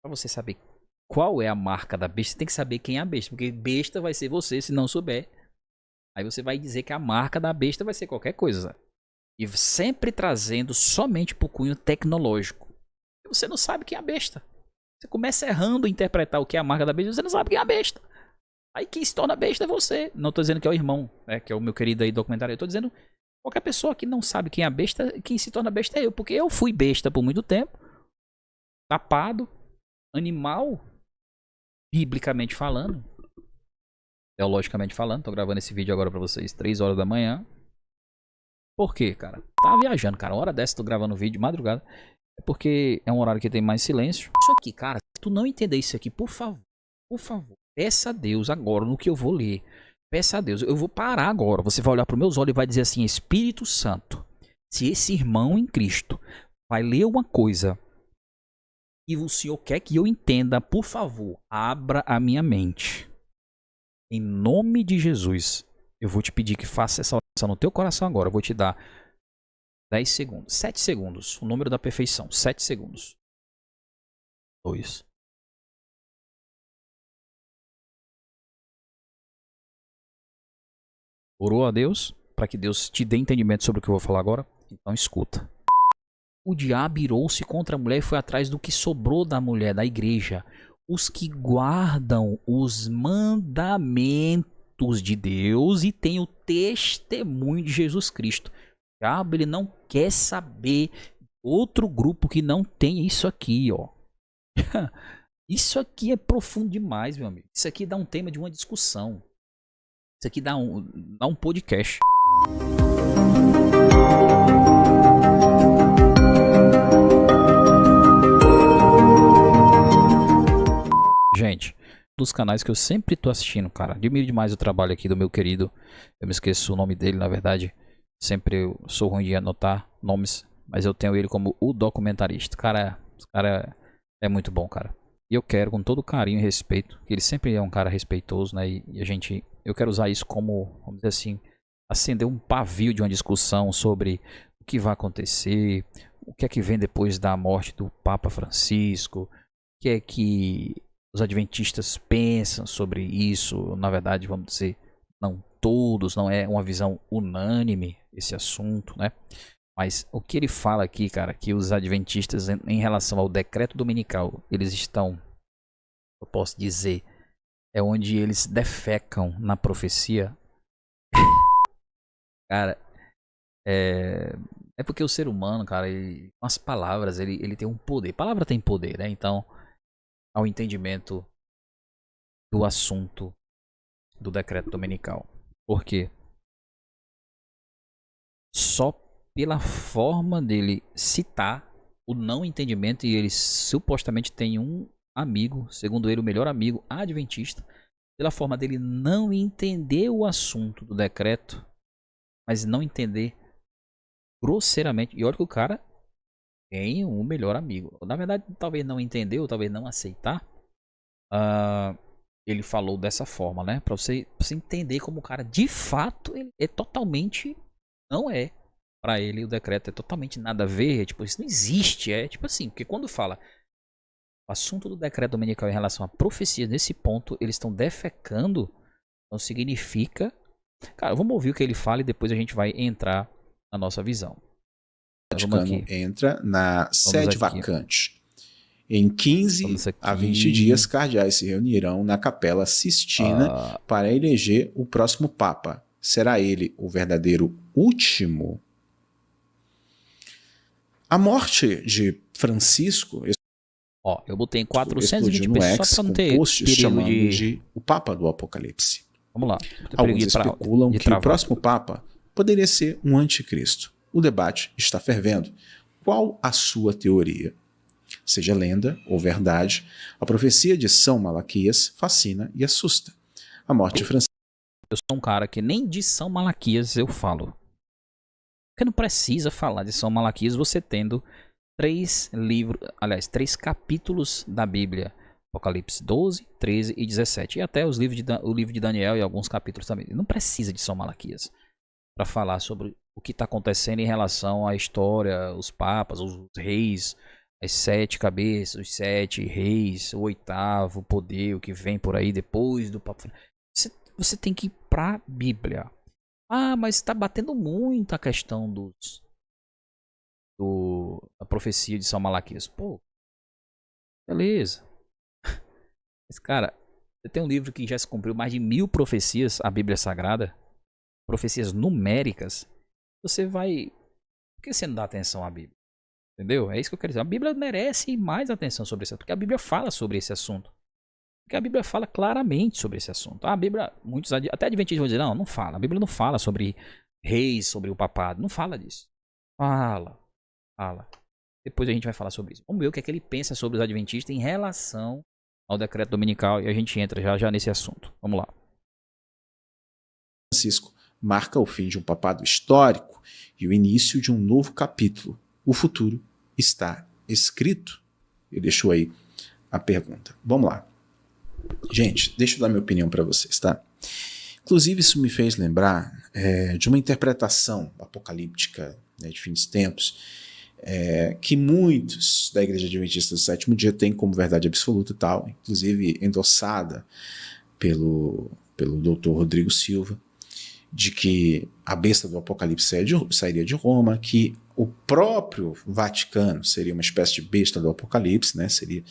Pra você saber qual é a marca da besta, você tem que saber quem é a besta. Porque besta vai ser você, se não souber. Aí você vai dizer que a marca da besta vai ser qualquer coisa. E sempre trazendo somente pro cunho tecnológico. Você não sabe quem é a besta. Você começa errando a interpretar o que é a marca da besta, você não sabe quem é a besta. Aí quem se torna besta é você. Não tô dizendo que é o irmão, né, que é o meu querido aí documentário. Eu tô dizendo qualquer pessoa que não sabe quem é a besta, quem se torna besta é eu. Porque eu fui besta por muito tempo. Tapado. Animal. Biblicamente falando. Teologicamente falando. Tô gravando esse vídeo agora pra vocês. 3 horas da manhã. Por quê, cara? Tava viajando, cara. Uma hora dessa tô gravando vídeo de madrugada. É porque é um horário que tem mais silêncio. Isso aqui, cara. Se tu não entender isso aqui, por favor. Por favor. Peça a Deus agora no que eu vou ler. Peça a Deus. Eu vou parar agora. Você vai olhar para meus olhos e vai dizer assim: Espírito Santo, se esse irmão em Cristo vai ler uma coisa e o Senhor quer que eu entenda, por favor, abra a minha mente. Em nome de Jesus, eu vou te pedir que faça essa oração no teu coração agora. Eu vou te dar 10 segundos. 7 segundos. O número da perfeição. 7 segundos. 2. Orou a Deus para que Deus te dê entendimento sobre o que eu vou falar agora? Então escuta. O diabo irou-se contra a mulher e foi atrás do que sobrou da mulher, da igreja. Os que guardam os mandamentos de Deus e têm o testemunho de Jesus Cristo. O diabo, ele não quer saber de outro grupo que não tem isso aqui, ó. Isso aqui é profundo demais, meu amigo. Isso aqui dá um tema de uma discussão. Isso aqui dá um podcast. Gente, dos canais que eu sempre tô assistindo, cara. Admiro demais o trabalho aqui do meu querido. Eu me esqueço o nome dele, na verdade. Sempre eu sou ruim de anotar nomes, mas eu tenho ele como o documentarista. Cara é muito bom, cara. E eu quero, com todo carinho e respeito, que ele sempre é um cara respeitoso, né? E a gente, eu quero usar isso como, vamos dizer assim, acender um pavio de uma discussão sobre o que vai acontecer, o que é que vem depois da morte do Papa Francisco, o que é que os adventistas pensam sobre isso. Na verdade, vamos dizer, não todos, não é uma visão unânime esse assunto, né? Mas o que ele fala aqui, cara, que os adventistas em relação ao decreto dominical, eles estão, eu posso dizer, é onde eles defecam na profecia. Cara, é porque o ser humano, cara, ele, com as palavras, ele tem um poder. Palavra tem poder, né? Então, ao entendimento do assunto do decreto dominical. Por quê? Só pela forma dele citar o não entendimento, e ele supostamente tem um amigo, segundo ele o melhor amigo adventista, pela forma dele não entender o assunto do decreto, mas não entender grosseiramente. E olha que o cara tem um melhor amigo. Na verdade, talvez não entendeu, talvez não aceitar. Ele falou dessa forma, né? Pra você entender como o cara, de fato, ele é totalmente... Não é. Pra ele, o decreto é totalmente nada a ver. Tipo, isso não existe. É tipo assim, porque quando fala o assunto do decreto dominical em relação à profecia, nesse ponto, eles estão defecando. Não significa... Cara, vamos ouvir o que ele fala e depois a gente vai entrar na nossa visão. O Vaticano entra na sede vacante. Em 15 a 20 dias, cardeais se reunirão na Capela Sistina para eleger o próximo Papa. Será ele o verdadeiro último? A morte de Francisco... Ó, eu botei em 420 pessoas só para não ter posts chamando de o Papa do Apocalipse. Vamos lá. Alguns especulam que o próximo Papa poderia ser um anticristo. O debate está fervendo. Qual a sua teoria? Seja lenda ou verdade, a profecia de São Malaquias fascina e assusta. A morte de Francisco... Eu sou um cara que nem de São Malaquias eu falo. Porque não precisa falar de São Malaquias você tendo 3 capítulos da Bíblia. Apocalipse 12, 13 e 17. E até o livro de Daniel e alguns capítulos também. Não precisa de São Malaquias para falar sobre o que está acontecendo em relação à história, os papas, os reis, as 7 cabeças, os 7 reis, o 8º poder, o que vem por aí depois do Papa. Você tem que ir pra Bíblia. Ah, mas tá batendo muito a questão da profecia de São Malaquias. Pô, beleza. Mas, cara, você tem um livro que já se cumpriu mais de 1000 profecias, a Bíblia Sagrada, profecias numéricas. Você vai. Por que você não dá atenção à Bíblia? Entendeu? É isso que eu quero dizer. A Bíblia merece mais atenção sobre isso, porque a Bíblia fala sobre esse assunto. Porque a Bíblia fala claramente sobre esse assunto. A Bíblia, muitos até adventistas vão dizer, não fala. A Bíblia não fala sobre reis, sobre o papado. Não fala disso. Fala. Depois a gente vai falar sobre isso. Vamos ver o que é que ele pensa sobre os adventistas em relação ao decreto dominical e a gente entra já nesse assunto. Vamos lá. Francisco marca o fim de um papado histórico e o início de um novo capítulo. O futuro está escrito. Ele deixou aí a pergunta. Vamos lá. Gente, deixa eu dar minha opinião para vocês, tá? Inclusive, isso me fez lembrar de uma interpretação apocalíptica, né, de fim dos tempos, que muitos da Igreja Adventista do Sétimo Dia têm como verdade absoluta e tal, inclusive endossada pelo Dr. Rodrigo Silva, de que a besta do Apocalipse sairia de Roma, que o próprio Vaticano seria uma espécie de besta do Apocalipse, né? Seria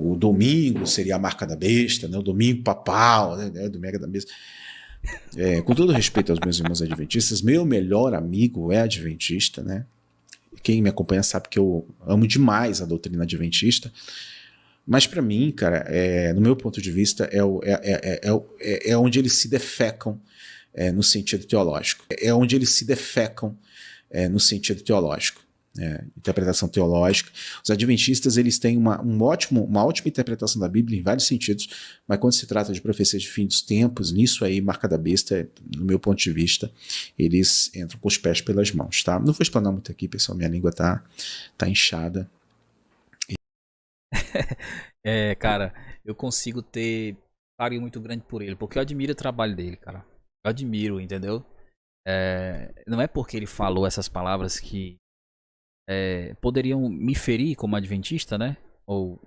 o domingo seria a marca da besta, né? O domingo papal, né? Domingo da besta. Com todo respeito aos meus irmãos adventistas, meu melhor amigo é adventista, né? Quem me acompanha sabe que eu amo demais a doutrina adventista. Mas para mim, cara, no meu ponto de vista, é onde eles se defecam no sentido teológico. É onde eles se defecam no sentido teológico. Interpretação teológica. Os adventistas eles têm uma ótima interpretação da Bíblia em vários sentidos, mas quando se trata de profecia de fim dos tempos, nisso aí, marca da besta, no meu ponto de vista, eles entram com os pés pelas mãos, tá? Não vou explanar muito aqui, pessoal, minha língua tá inchada. Cara, eu consigo ter carinho muito grande por ele, porque eu admiro o trabalho dele, cara. Eu admiro, entendeu? Não é porque ele falou essas palavras que poderiam me ferir como adventista, né? Ou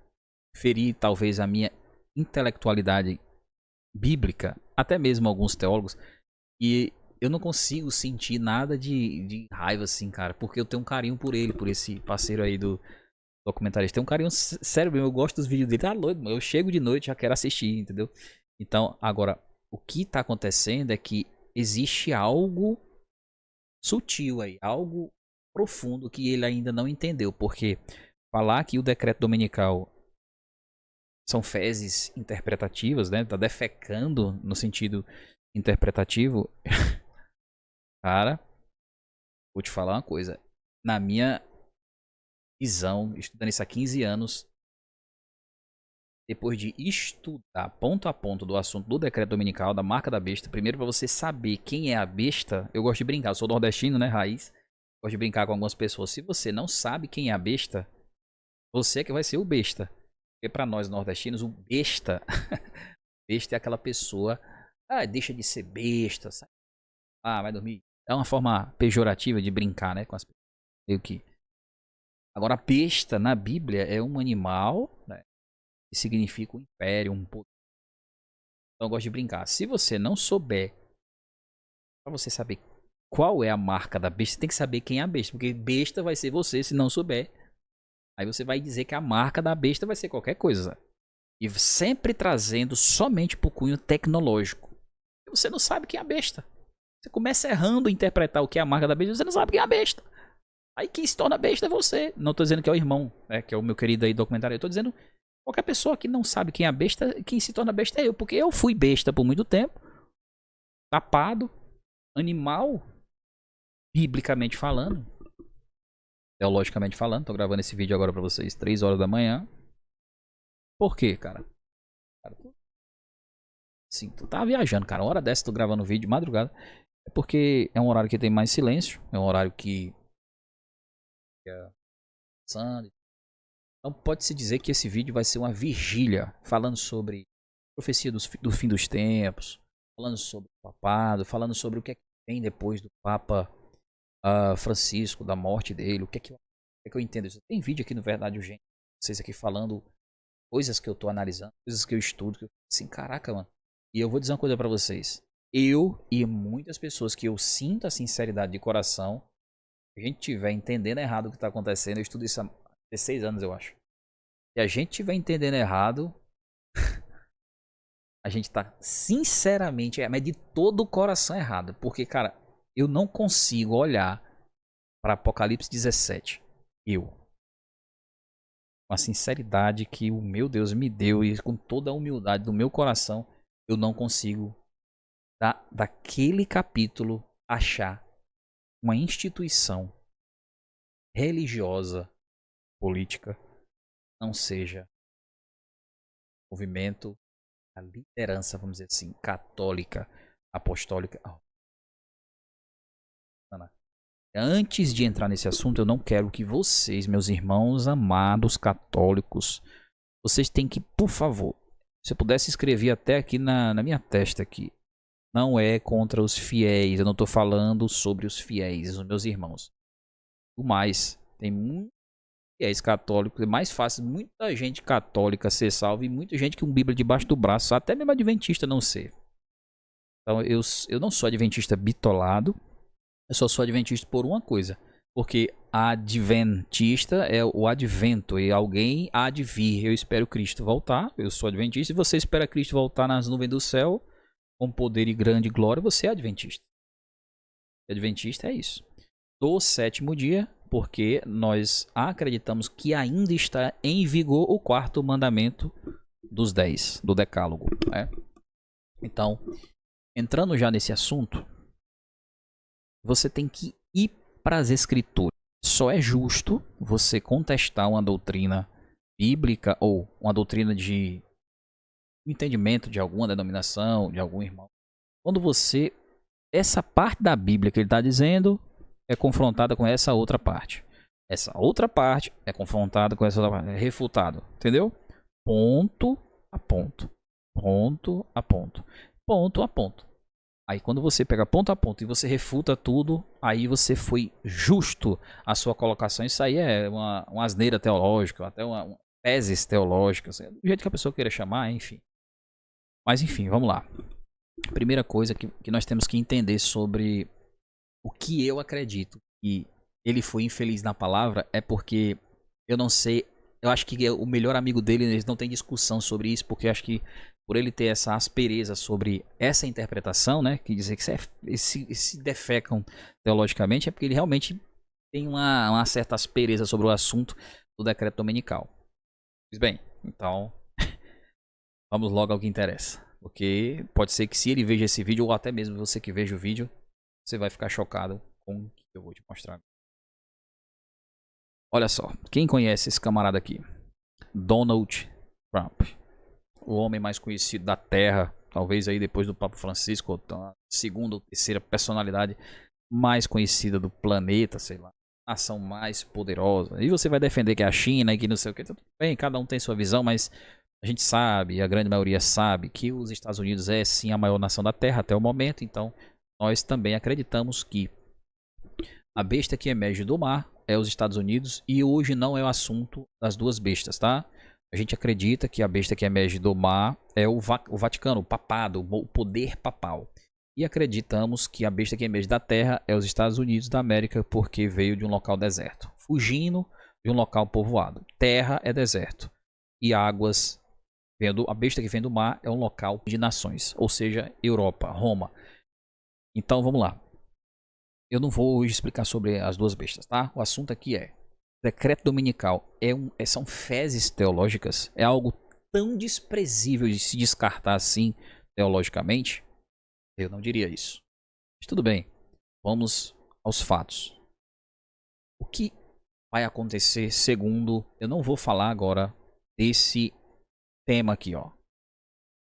ferir talvez a minha intelectualidade bíblica, até mesmo alguns teólogos. E eu não consigo sentir nada de raiva assim, cara, porque eu tenho um carinho por ele, por esse parceiro aí do documentarista. Tem um carinho sério mesmo, eu gosto dos vídeos dele. Tá doido, eu chego de noite já quero assistir, entendeu? Então, agora, o que tá acontecendo é que existe algo sutil aí, algo profundo que ele ainda não entendeu, porque falar que o decreto dominical são fezes interpretativas, né? Tá defecando no sentido interpretativo. Cara, vou te falar uma coisa. Na minha visão, estudando isso há 15 anos, depois de estudar ponto a ponto do assunto do decreto dominical, da marca da besta, primeiro para você saber quem é a besta, eu gosto de brincar, eu sou nordestino, né, raiz, gosto de brincar com algumas pessoas. Se você não sabe quem é a besta, você que vai ser o besta. Porque para nós nordestinos, o besta, besta é aquela pessoa, deixa de ser besta, sabe? Vai dormir. É uma forma pejorativa de brincar, né, com as pessoas. Meio que. Agora, a besta na Bíblia é um animal, né, que significa um império, um poder. Então eu gosto de brincar. Se você não souber, para você saber qual é a marca da besta, você tem que saber quem é a besta. Porque besta vai ser você se não souber. Aí você vai dizer que a marca da besta vai ser qualquer coisa. E sempre trazendo somente pro cunho tecnológico. Você não sabe quem é a besta. Você começa errando a interpretar o que é a marca da besta, você não sabe quem é a besta. Aí quem se torna besta é você. Não tô dizendo que é o irmão, né, que é o meu querido aí documentário. Eu tô dizendo qualquer pessoa que não sabe quem é a besta, quem se torna besta é eu. Porque eu fui besta por muito tempo. Tapado. Animal. Biblicamente falando. Teologicamente falando. Tô gravando esse vídeo agora pra vocês. 3 horas da manhã. Por quê, cara? Sim, tu tá viajando, cara. Hora dessa tu gravando vídeo de madrugada. É porque é um horário que tem mais silêncio. É um horário que... Então pode-se dizer que esse vídeo vai ser uma vigília. Falando sobre profecia do fim dos tempos. Falando sobre o papado. Falando sobre o que é que vem depois do Papa Francisco, da morte dele. O que é que É que eu entendo isso. Tem vídeo aqui no Verdade Urgente, vocês aqui falando coisas que eu tô analisando, coisas que eu estudo, que eu assim, caraca, mano. E eu vou dizer uma coisa pra vocês. Eu e muitas pessoas que eu sinto a sinceridade de coração, se a gente tiver entendendo errado o que tá acontecendo, eu estudo isso há 16 anos, eu acho. Se a gente tiver entendendo errado, a gente tá sinceramente, mas de todo o coração errado. Porque, cara, eu não consigo olhar para Apocalipse 17. Eu. Com a sinceridade que o meu Deus me deu e com toda a humildade do meu coração, eu não consigo, daquele capítulo, achar uma instituição religiosa, política, não seja movimento, a liderança, vamos dizer assim, católica, apostólica. Antes de entrar nesse assunto, eu não quero que vocês, meus irmãos amados católicos, vocês têm que, por favor, se eu pudesse escrever até aqui na minha testa aqui, não é contra os fiéis, eu não estou falando sobre os fiéis, os meus irmãos. O mais, tem muitos fiéis católicos, é mais fácil muita gente católica ser salva e muita gente com Bíblia debaixo do braço, até mesmo adventista não ser. Então eu não sou adventista bitolado, eu só sou adventista por uma coisa. Porque adventista é o advento e alguém há de vir. Eu espero Cristo voltar, eu sou adventista. E você espera Cristo voltar nas nuvens do céu com poder e grande glória, você é adventista. Adventista é isso. Do sétimo dia, porque nós acreditamos que ainda está em vigor o quarto mandamento dos 10, do decálogo. Né? Então, entrando já nesse assunto, você tem que ir para as escrituras. Só é justo você contestar uma doutrina bíblica ou uma doutrina de entendimento de alguma denominação, de algum irmão. Quando você, essa parte da Bíblia que ele está dizendo é confrontada com essa outra parte. Essa outra parte é confrontada com essa outra parte, é refutado, entendeu? Ponto a ponto. Ponto a ponto. Ponto a ponto. Aí quando você pega ponto a ponto e você refuta tudo, aí você foi justo a sua colocação. Isso aí é uma asneira teológica, até uma teses teológicas, do jeito que a pessoa queira chamar, enfim. Mas enfim, vamos lá. Primeira coisa que nós temos que entender sobre o que eu acredito que ele foi infeliz na palavra é porque eu não sei, eu acho que o melhor amigo dele, eles não tem discussão sobre isso, porque eu acho que por ele ter essa aspereza sobre essa interpretação, né, que dizer que se defecam teologicamente, é porque ele realmente tem uma certa aspereza sobre o assunto do decreto dominical. Pois bem, então vamos logo ao que interessa, porque pode ser que se ele veja esse vídeo, ou até mesmo você que veja o vídeo, você vai ficar chocado com o que eu vou te mostrar. Olha só, quem conhece esse camarada aqui? Donald Trump. O homem mais conhecido da Terra, talvez aí depois do Papa Francisco, a segunda ou terceira personalidade mais conhecida do planeta, sei lá, a nação mais poderosa. E você vai defender que é a China e que não sei o que, tudo bem, cada um tem sua visão, mas a gente sabe, a grande maioria sabe, que os Estados Unidos é sim a maior nação da Terra até o momento, então nós também acreditamos que a besta que emerge do mar é os Estados Unidos e hoje não é o assunto das duas bestas, tá? A gente acredita que a besta que emerge do mar é o Vaticano, o papado, o poder papal. E acreditamos que a besta que emerge da terra é os Estados Unidos da América porque veio de um local deserto, fugindo de um local povoado. Terra é deserto e águas, a besta que vem do mar é um local de nações, ou seja, Europa, Roma. Então vamos lá. Eu não vou hoje explicar sobre as duas bestas, tá? O assunto aqui é decreto dominical são fezes teológicas, é algo tão desprezível de se descartar assim teologicamente? Eu não diria isso. Mas tudo bem, vamos aos fatos. O que vai acontecer segundo... Eu não vou falar agora desse tema aqui, ó.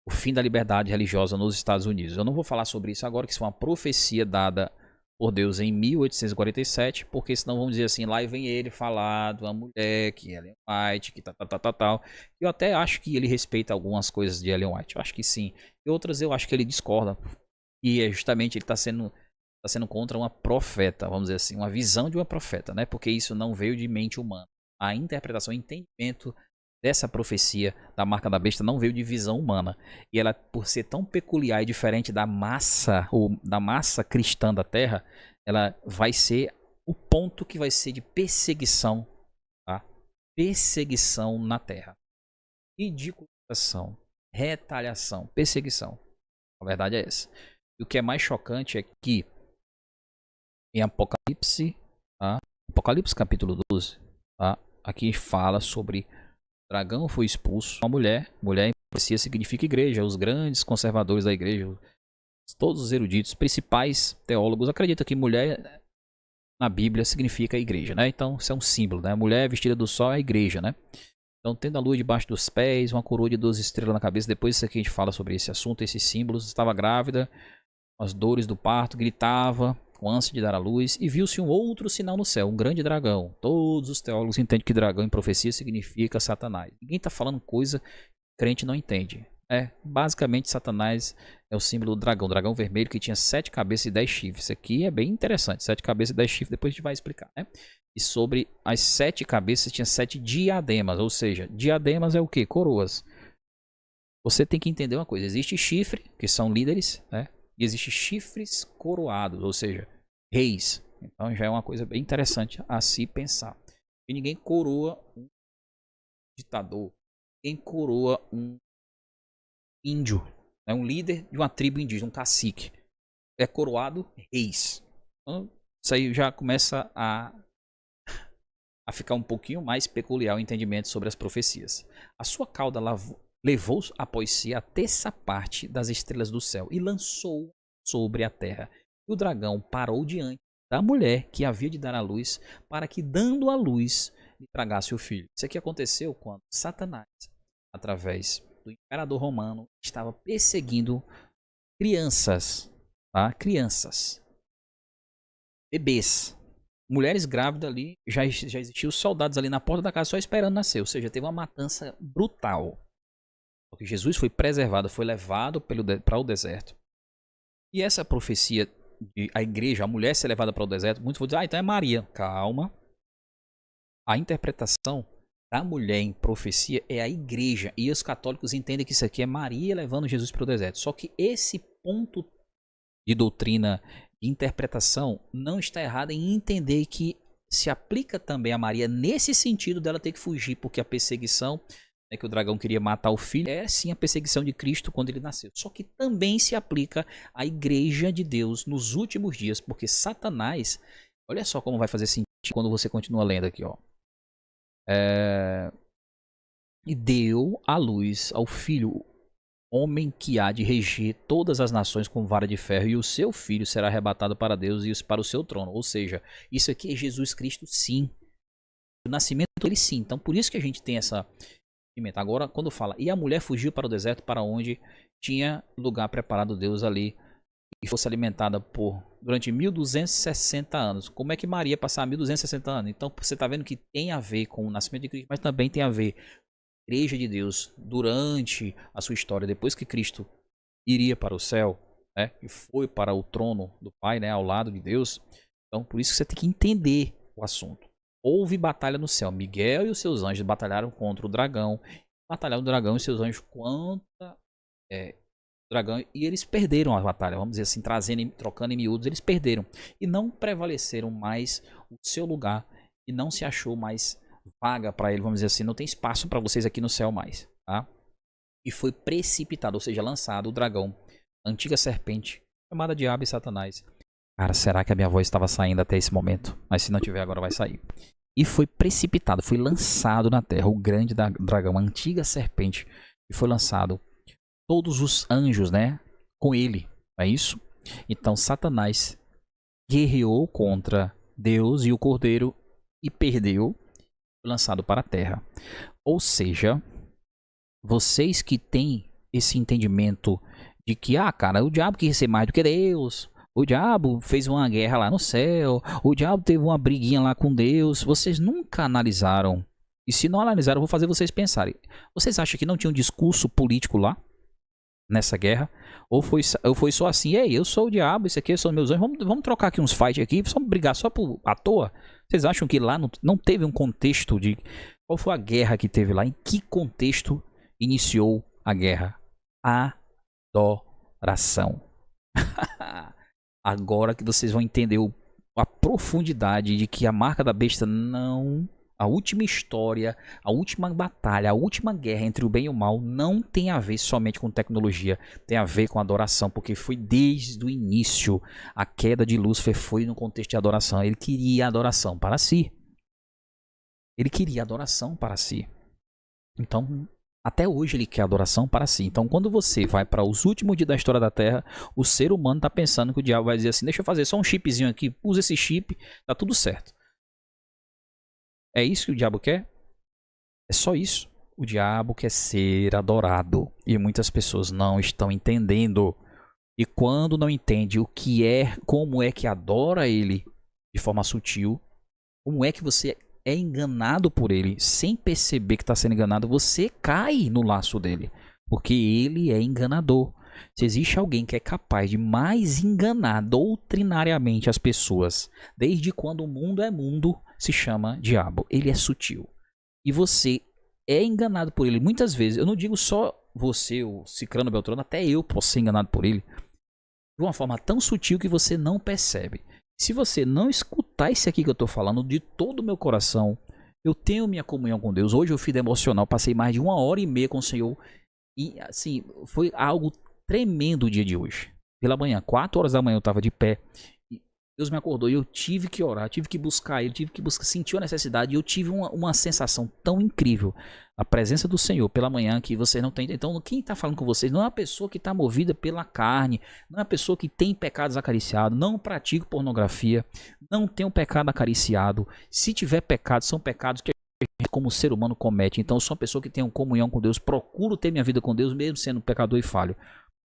O fim da liberdade religiosa nos Estados Unidos. Eu não vou falar sobre isso agora, que isso é uma profecia dada por Deus em 1847, porque senão vamos dizer assim, lá vem ele falar de uma mulher que é Ellen White, que tal. Eu até acho que ele respeita algumas coisas de Ellen White, eu acho que sim. E outras eu acho que ele discorda. E é justamente ele está sendo está sendo contra uma profeta, vamos dizer assim, uma visão de uma profeta, né? Porque isso não veio de mente humana. A interpretação, o entendimento dessa profecia da marca da besta não veio de visão humana. E ela, por ser tão peculiar e diferente da massa, ou da massa cristã da Terra, ela vai ser o ponto que vai ser de perseguição, tá? Perseguição na Terra. Ridicularização, retaliação, perseguição. A verdade é essa. E o que é mais chocante é que em Apocalipse, tá? Apocalipse capítulo 12, tá? Aqui fala sobre o dragão foi expulso, uma mulher em profecia significa igreja, os grandes conservadores da igreja, todos os eruditos, principais teólogos acreditam que mulher na Bíblia significa igreja, né? Então isso é um símbolo, né? Mulher vestida do sol é a igreja, né? Então tendo a lua debaixo dos pés, uma coroa de 12 estrelas na cabeça, depois disso aqui a gente fala sobre esse assunto, esses símbolos, estava grávida, as dores do parto, gritava, com ânsia de dar à luz, e viu-se um outro sinal no céu, um grande dragão. Todos os teólogos entendem que dragão em profecia significa Satanás. Ninguém está falando coisa que o crente não entende. Basicamente Satanás é o símbolo do dragão vermelho que tinha 7 cabeças e 10 chifres. Isso aqui é bem interessante, 7 cabeças e 10 chifres, depois a gente vai explicar, né? E sobre as 7 cabeças tinha 7 diademas, ou seja, diademas é o que? Coroas. Você tem que entender uma coisa, existe chifre, que são líderes, né? E existe chifres coroados, ou seja, reis. Então já é uma coisa bem interessante a se pensar. E ninguém coroa um ditador, ninguém coroa um índio, né? Um líder de uma tribo indígena, um cacique. É coroado reis. Então, isso aí já começa a ficar um pouquinho mais peculiar o entendimento sobre as profecias. A sua cauda levou após si a terça parte das estrelas do céu e lançou sobre a terra. E o dragão parou diante da mulher que havia de dar à luz, para que, dando à luz, lhe tragasse o filho. Isso aqui aconteceu quando Satanás, através do imperador romano, estava perseguindo crianças, tá? Crianças, bebês. Mulheres grávidas ali, já existiam soldados ali na porta da casa só esperando nascer. Ou seja, teve uma matança brutal. Porque Jesus foi preservado, foi levado para o deserto. E essa profecia de a igreja, a mulher ser levada para o deserto, muitos vão dizer, então é Maria. Calma. A interpretação da mulher em profecia é a igreja. E os católicos entendem que isso aqui é Maria levando Jesus para o deserto. Só que esse ponto de doutrina, de interpretação, não está errado em entender que se aplica também a Maria nesse sentido dela ter que fugir, porque a perseguição, que o dragão queria matar o filho, é sim a perseguição de Cristo quando ele nasceu. Só que também se aplica à igreja de Deus nos últimos dias, porque Satanás, olha só como vai fazer sentido quando você continua lendo aqui, ó. E deu à luz ao filho, homem que há de reger todas as nações com vara de ferro, e o seu filho será arrebatado para Deus e para o seu trono. Ou seja, isso aqui é Jesus Cristo, sim. O nascimento dele, sim. Então por isso que a gente tem essa... Agora, quando fala, e a mulher fugiu para o deserto, para onde tinha lugar preparado Deus ali, e fosse alimentada durante 1260 anos. Como é que Maria passava 1260 anos? Então você está vendo que tem a ver com o nascimento de Cristo, mas também tem a ver com a igreja de Deus durante a sua história, depois que Cristo iria para o céu, né, e foi para o trono do Pai, né, ao lado de Deus. Então por isso que você tem que entender o assunto. Houve batalha no céu. Miguel e os seus anjos batalharam contra o dragão. Batalharam o dragão e seus anjos contra o dragão. E eles perderam a batalha. Vamos dizer assim, trocando em miúdos, eles perderam. E não prevaleceram mais o seu lugar. E não se achou mais vaga para ele. Vamos dizer assim, não tem espaço para vocês aqui no céu mais. Tá? E foi precipitado, ou seja, lançado o dragão. A antiga serpente, chamada Diabo e Satanás. Cara, será que a minha voz estava saindo até esse momento? Mas se não tiver, agora vai sair. E foi precipitado, foi lançado na terra o grande dragão, a antiga serpente. E foi lançado todos os anjos, né? Com ele, é isso? Então Satanás guerreou contra Deus e o Cordeiro e perdeu, foi lançado para a terra. Ou seja, vocês que têm esse entendimento de que, cara, o diabo quis ser mais do que Deus... O diabo fez uma guerra lá no céu. O diabo teve uma briguinha lá com Deus. Vocês nunca analisaram. E se não analisaram, eu vou fazer vocês pensarem. Vocês acham que não tinha um discurso político lá? nessa guerra? Ou foi só assim, ei, eu sou o diabo, esse aqui são meus anjos, vamos trocar aqui uns fight aqui, vamos brigar só à toa? Vocês acham que lá não teve um contexto de... Qual foi a guerra que teve lá? Em que contexto iniciou a guerra? Adoração. Agora que vocês vão entender a profundidade de que a marca da besta não... A última história, a última batalha, a última guerra entre o bem e o mal não tem a ver somente com tecnologia, tem a ver com adoração, porque foi desde o início. A queda de Lúcifer foi no contexto de adoração. Ele queria adoração para si. Ele queria adoração para si. Então, até hoje ele quer adoração para si. Então, quando você vai para os últimos dias da história da Terra, o ser humano está pensando que o diabo vai dizer assim, deixa eu fazer só um chipzinho aqui, usa esse chip, tá tudo certo. É isso que o diabo quer? É só isso. O diabo quer ser adorado. E muitas pessoas não estão entendendo. E quando não entende o que é, como é que adora ele de forma sutil, como é que você é enganado por ele sem perceber que está sendo enganado, você cai no laço dele. Porque ele é enganador. Se existe alguém que é capaz de mais enganar doutrinariamente as pessoas, desde quando o mundo é mundo, se chama diabo. Ele é sutil. E você é enganado por ele muitas vezes. Eu não digo só você, o Cicrano Beltrano, até eu posso ser enganado por ele. De uma forma tão sutil que você não percebe. Se você não escutar isso aqui que eu estou falando de todo o meu coração, eu tenho minha comunhão com Deus. Hoje eu fui devocional, passei mais de 1h30 com o Senhor. E assim, foi algo tremendo o dia de hoje. Pela manhã, 4 horas da manhã eu estava de pé. E Deus me acordou e eu tive que orar, tive que buscar ele, sentir a necessidade. E eu tive uma sensação tão incrível. A presença do Senhor pela manhã que você não tem. Então, quem está falando com vocês não é uma pessoa que está movida pela carne, não é uma pessoa que tem pecados acariciados, não pratica pornografia, não tem um pecado acariciado. Se tiver pecado, são pecados que como ser humano comete. Então eu sou uma pessoa que tem uma comunhão com Deus, procuro ter minha vida com Deus mesmo sendo pecador e falho.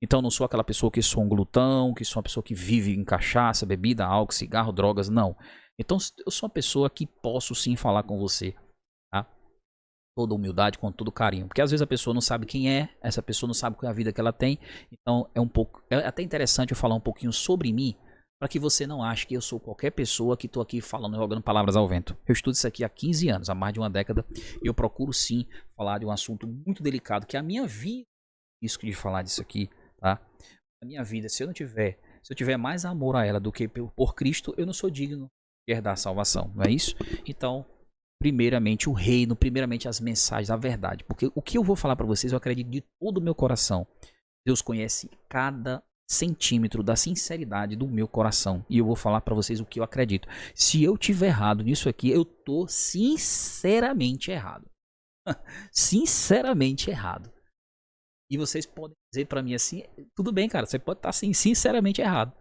Então eu não sou aquela pessoa que sou um glutão, que sou uma pessoa que vive em cachaça, bebida, álcool, cigarro, drogas, não. Então eu sou uma pessoa que posso sim falar com você, tá? Toda humildade, com todo carinho, porque às vezes a pessoa não sabe quem é, essa pessoa não sabe qual é a vida que ela tem. Então é até interessante eu falar um pouquinho sobre mim, para que você não ache que eu sou qualquer pessoa que estou aqui falando, jogando palavras ao vento. Eu estudo isso aqui há 15 anos, há mais de uma década, e eu procuro sim falar de um assunto muito delicado, que é a minha vida, risco de falar disso aqui, tá? A minha vida, se eu tiver mais amor a ela do que por Cristo, eu não sou digno de herdar a salvação, não é isso? Então, primeiramente o reino, primeiramente as mensagens, a verdade, porque o que eu vou falar para vocês, eu acredito de todo o meu coração. Deus conhece cada centímetro da sinceridade do meu coração. E eu vou falar para vocês o que eu acredito. Se eu tiver errado nisso aqui, eu tô sinceramente errado. Sinceramente errado. E vocês podem dizer para mim assim, tudo bem, cara, você pode estar assim, sinceramente errado.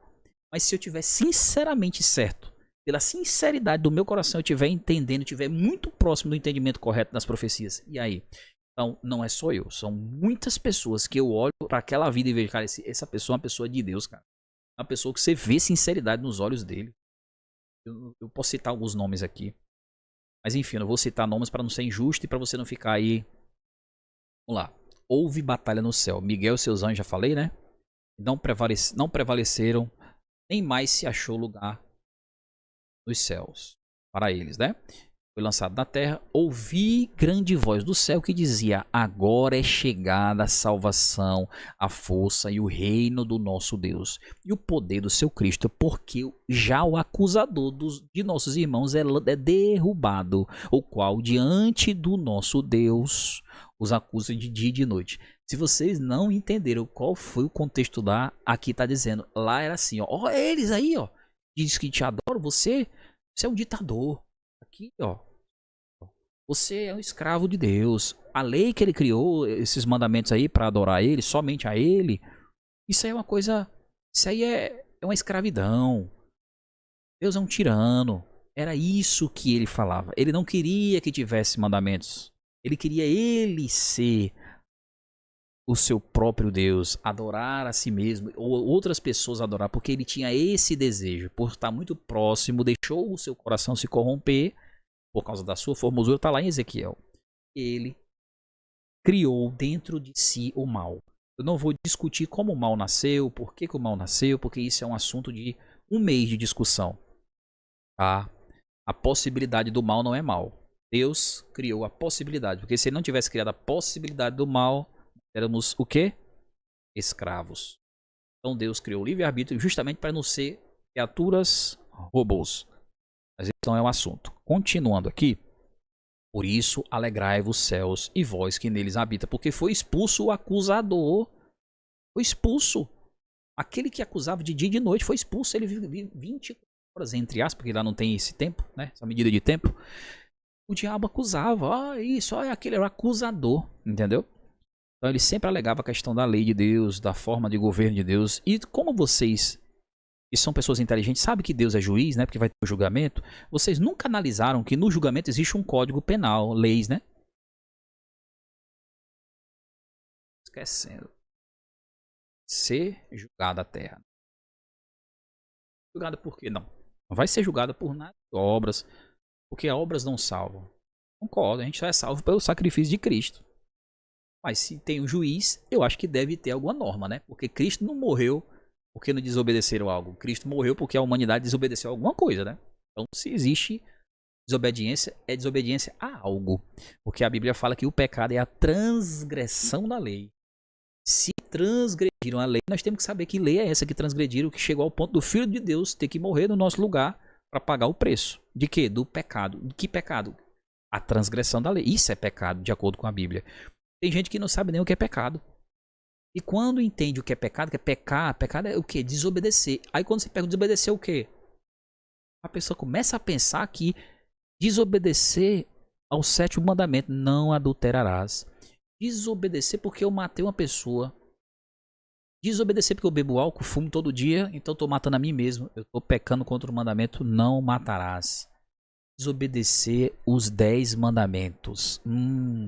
Mas se eu tiver sinceramente certo, pela sinceridade do meu coração, eu estiver entendendo, estiver muito próximo do entendimento correto das profecias, e aí? Então, não é só eu, são muitas pessoas que eu olho para aquela vida e vejo, cara, essa pessoa é uma pessoa de Deus, cara. É uma pessoa que você vê sinceridade nos olhos dele. Eu posso citar alguns nomes aqui. Mas enfim, eu não vou citar nomes para não ser injusto e para você não ficar aí. Vamos lá. Houve batalha no céu. Miguel e seus anjos, já falei, né? Não prevaleceram, nem mais se achou lugar nos céus para eles, né? Foi lançado na terra, ouvi grande voz do céu que dizia: agora é chegada a salvação, a força e o reino do nosso Deus e o poder do seu Cristo, porque já o acusador de nossos irmãos é derrubado, o qual diante do nosso Deus os acusa de dia e de noite. Se vocês não entenderam qual foi o contexto lá, aqui está dizendo, lá era assim, ó, eles aí, ó, diz que te adoram, você é um ditador. Aqui, ó. Você é um escravo de Deus. A lei que ele criou, esses mandamentos aí para adorar ele, somente a ele, isso aí é uma coisa, isso aí é uma escravidão. Deus é um tirano. Era isso que ele falava. Ele não queria que tivesse mandamentos. Ele queria ele ser o seu próprio Deus, adorar a si mesmo, ou outras pessoas adorar, porque ele tinha esse desejo. Por estar muito próximo, deixou o seu coração se corromper por causa da sua formosura, está lá em Ezequiel. Ele criou dentro de si o mal. Eu não vou discutir como o mal nasceu, por que o mal nasceu, porque isso é um assunto de um mês de discussão. Tá? A possibilidade do mal não é mal. Deus criou a possibilidade, porque se ele não tivesse criado a possibilidade do mal, éramos o quê? Escravos. Então Deus criou o livre-arbítrio justamente para não ser criaturas robôs. Mas então é um assunto. Continuando aqui. Por isso, alegrai-vos céus e vós que neles habita, porque foi expulso o acusador. Foi expulso. Aquele que acusava de dia e de noite foi expulso. Ele vive 24 horas, entre aspas, porque lá não tem esse tempo, né? Essa medida de tempo. O diabo acusava. Aquele era o acusador, entendeu? Então ele sempre alegava a questão da lei de Deus, da forma de governo de Deus. E como vocês, que são pessoas inteligentes, sabem que Deus é juiz, né? Porque vai ter o julgamento. Vocês nunca analisaram que no julgamento existe um código penal, leis, né? Esquecendo. Ser julgada a terra. Julgada por quê? Não. Não vai ser julgada por nada. Obras. Porque obras não salvam. Concordo, a gente só é salvo pelo sacrifício de Cristo. Mas se tem um juiz, eu acho que deve ter alguma norma, né? Porque Cristo não morreu porque não desobedeceram algo. Cristo morreu porque a humanidade desobedeceu alguma coisa, né? Então, se existe desobediência, é desobediência a algo. Porque a Bíblia fala que o pecado é a transgressão da lei. Se transgrediram a lei, nós temos que saber que lei é essa que transgrediram, que chegou ao ponto do Filho de Deus ter que morrer no nosso lugar para pagar o preço. De quê? Do pecado. De que pecado? A transgressão da lei. Isso é pecado, de acordo com a Bíblia. Tem gente que não sabe nem o que é pecado. E quando entende o que é pecado pecado é o quê? Desobedecer. Aí quando você pega desobedecer o quê? A pessoa começa a pensar que desobedecer ao 7º mandamento, não adulterarás. Desobedecer porque eu matei uma pessoa. Desobedecer porque eu bebo álcool, fumo todo dia, então eu tô matando a mim mesmo. Eu tô pecando contra o mandamento, não matarás. Desobedecer os 10 mandamentos.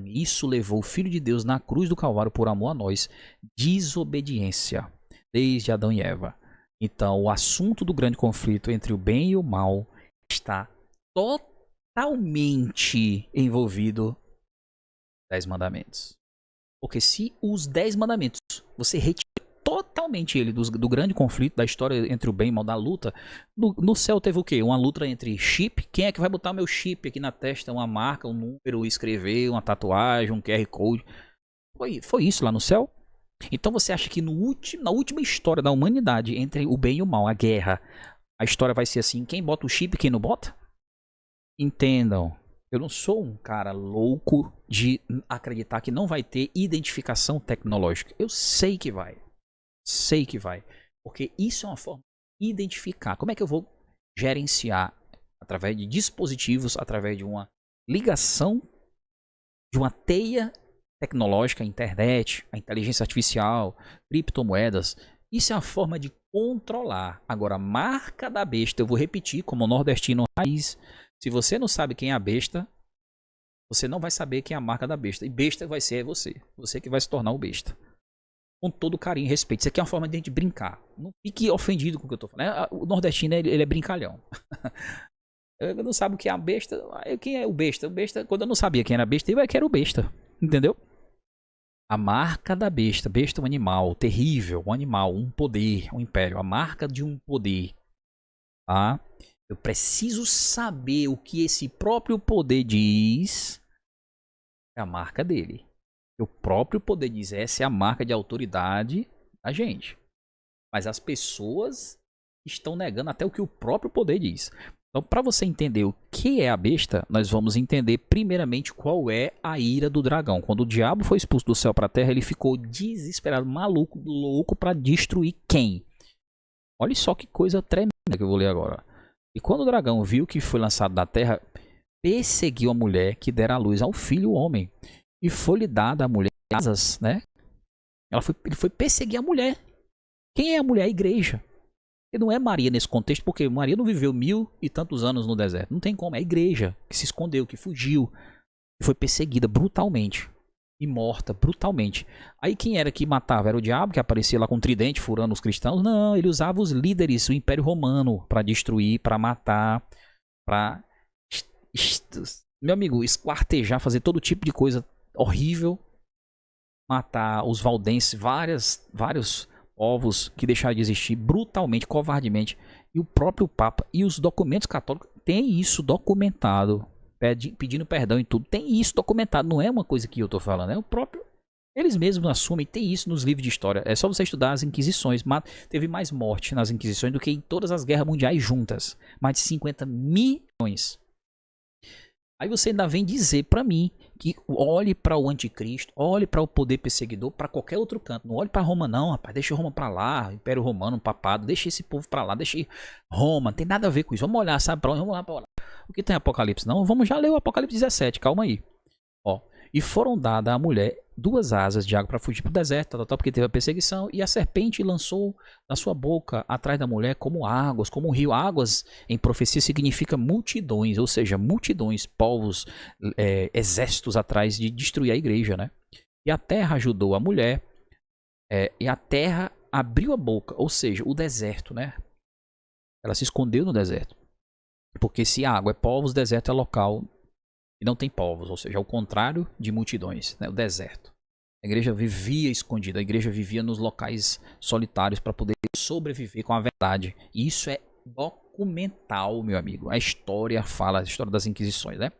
Isso levou o Filho de Deus na cruz do Calvário por amor a nós. Desobediência. Desde Adão e Eva. Então, o assunto do grande conflito entre o bem e o mal está totalmente envolvido nos 10 mandamentos. Porque se os 10 mandamentos você retira totalmente ele do grande conflito, da história entre o bem e o mal, da luta, no céu teve o quê? Uma luta entre chip. Quem é que vai botar o meu chip aqui na testa? Uma marca, um número, escrever, uma tatuagem, um QR Code. Foi isso lá no céu? Então você acha que na última história da humanidade, entre o bem e o mal, a guerra, a história vai ser assim, quem bota o chip e quem não bota? Entendam. Eu não sou um cara louco de acreditar que não vai ter identificação tecnológica. Eu sei que vai. Sei que vai. Porque isso é uma forma de identificar. Como é que eu vou gerenciar através de dispositivos, através de uma ligação, de uma teia tecnológica, a internet, a inteligência artificial, criptomoedas. Isso é uma forma de controlar. Agora, a marca da besta, eu vou repetir como nordestino raiz. Se você não sabe quem é a besta, você não vai saber quem é a marca da besta. E besta vai ser você. Você que vai se tornar o besta. Com todo carinho e respeito. Isso aqui é uma forma de a gente brincar. Não fique ofendido com o que eu estou falando. O nordestino, ele é brincalhão. Eu não sabe o que é a besta. Quem é o besta? O besta, quando eu não sabia quem era a besta, eu era o besta. Entendeu? A marca da besta. Besta é um animal terrível. Um animal, um poder, um império. A marca de um poder. Tá? Eu preciso saber o que esse próprio poder diz. É a marca dele. O próprio poder diz, essa é a marca de autoridade da gente. Mas as pessoas estão negando até o que o próprio poder diz. Então, para você entender o que é a besta, nós vamos entender primeiramente qual é a ira do dragão. Quando o diabo foi expulso do céu para a terra, ele ficou desesperado, maluco, louco para destruir quem? Olha só que coisa tremenda que eu vou ler agora. E quando o dragão viu que foi lançado da terra, perseguiu a mulher que dera à luz ao filho homem. E foi-lhe dada a mulher asas, né? Ele foi perseguir a mulher. Quem é a mulher? A igreja. E não é Maria nesse contexto, porque Maria não viveu 1000 e tantos anos no deserto. Não tem como. É a igreja que se escondeu, que fugiu. E foi perseguida brutalmente. E morta brutalmente. Aí quem era que matava? Era o diabo que aparecia lá com um tridente furando os cristãos? Não, ele usava os líderes, o Império Romano, para destruir, para matar, para... Meu amigo, esquartejar, fazer todo tipo de coisa horrível. matar os valdenses, vários povos que deixaram de existir brutalmente, covardemente. E o próprio Papa e os documentos católicos têm isso documentado, pedindo perdão e tudo. Tem isso documentado, não é uma coisa que eu tô falando, é o próprio. Eles mesmos assumem, tem isso nos livros de história. É só você estudar as Inquisições. Teve mais morte nas Inquisições do que em todas as guerras mundiais juntas. Mais de 50 milhões. Aí você ainda vem dizer pra mim que olhe para o anticristo, olhe para o poder perseguidor, para qualquer outro canto. Não olhe para Roma não, rapaz. Deixa Roma pra lá, Império Romano, Papado. Deixa esse povo pra lá, deixa Roma. Não tem nada a ver com isso. Vamos olhar, sabe pra onde? Vamos lá pra lá. O que tem Apocalipse? Não, vamos já ler o Apocalipse 17. Calma aí. Ó. E foram dadas à mulher 2 asas de água para fugir para o deserto, porque teve a perseguição. E a serpente lançou da sua boca atrás da mulher como águas, como um rio. Águas em profecia significa multidões, ou seja, multidões, povos, exércitos atrás de destruir a igreja, né? E a terra ajudou a mulher, e a terra abriu a boca, ou seja, o deserto, né? Ela se escondeu no deserto. Porque se a água é povos, deserto é local e não tem povos, ou seja, ao contrário de multidões, né? O deserto. A igreja vivia escondida, a igreja vivia nos locais solitários para poder sobreviver com a verdade. E isso é documental, meu amigo. A história fala, a história das Inquisições, né?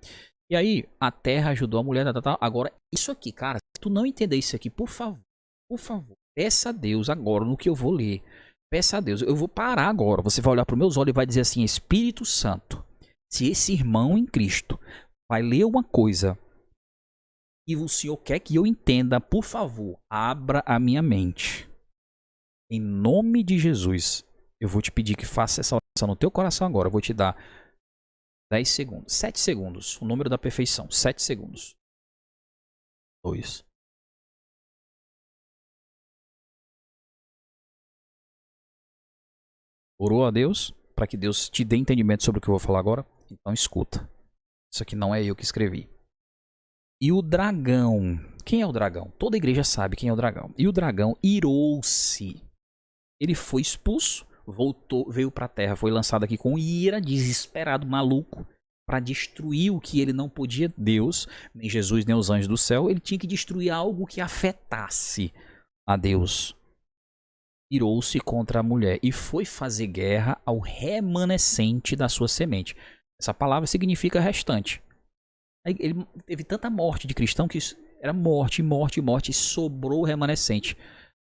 E aí, a terra ajudou a mulher, agora, isso aqui, cara, se tu não entender isso aqui, por favor, peça a Deus agora no que eu vou ler. Peça a Deus, eu vou parar agora. Você vai olhar para os meus olhos e vai dizer assim: Espírito Santo, se esse irmão em Cristo vai ler uma coisa e o Senhor quer que eu entenda, por favor, abra a minha mente. Em nome de Jesus, eu vou te pedir que faça essa oração no teu coração agora. Eu vou te dar 10 segundos, 7 segundos, o número da perfeição, 7 segundos. 2. Orou a Deus para que Deus te dê entendimento sobre o que eu vou falar agora? Então escuta. Isso aqui não é eu que escrevi. E o dragão. Quem é o dragão? Toda igreja sabe quem é o dragão. E o dragão irou-se. Ele foi expulso, voltou, veio para a terra, foi lançado aqui com ira, desesperado, maluco, para destruir o que ele não podia. Deus, nem Jesus, nem os anjos do céu, ele tinha que destruir algo que afetasse a Deus. Irou-se contra a mulher e foi fazer guerra ao remanescente da sua semente. Essa palavra significa restante. Ele teve tanta morte de cristão que era morte, morte, morte, e sobrou o remanescente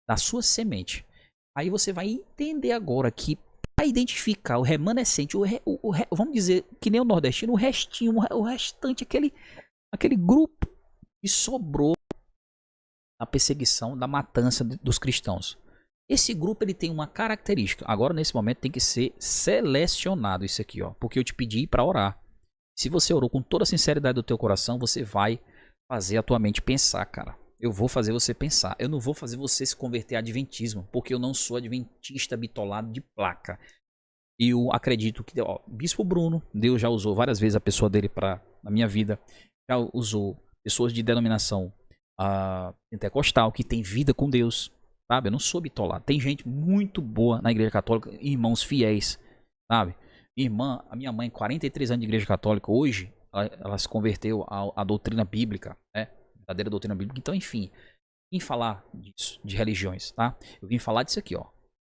da sua semente. Aí você vai entender agora que para identificar o remanescente, vamos dizer que nem o nordestino, o restinho, o restante, aquele grupo que sobrou na perseguição, da matança dos cristãos. Esse grupo ele tem uma característica. Agora nesse momento tem que ser selecionado isso aqui, ó, porque eu te pedi para orar. Se você orou com toda a sinceridade do teu coração, você vai fazer a tua mente pensar, cara. Eu vou fazer você pensar. Eu não vou fazer você se converter a adventismo, porque eu não sou adventista bitolado de placa. E eu acredito que, ó, Bispo Bruno, Deus já usou várias vezes a pessoa dele na minha vida. Já usou pessoas de denominação pentecostal que tem vida com Deus, sabe? Eu não sou bitolado. Tem gente muito boa na igreja católica, irmãos fiéis, sabe? A minha mãe, 43 anos de igreja católica, hoje ela se converteu à doutrina bíblica, né? Verdadeira doutrina bíblica. Então, enfim, vim falar disso, de religiões, tá? Eu vim falar disso aqui, ó,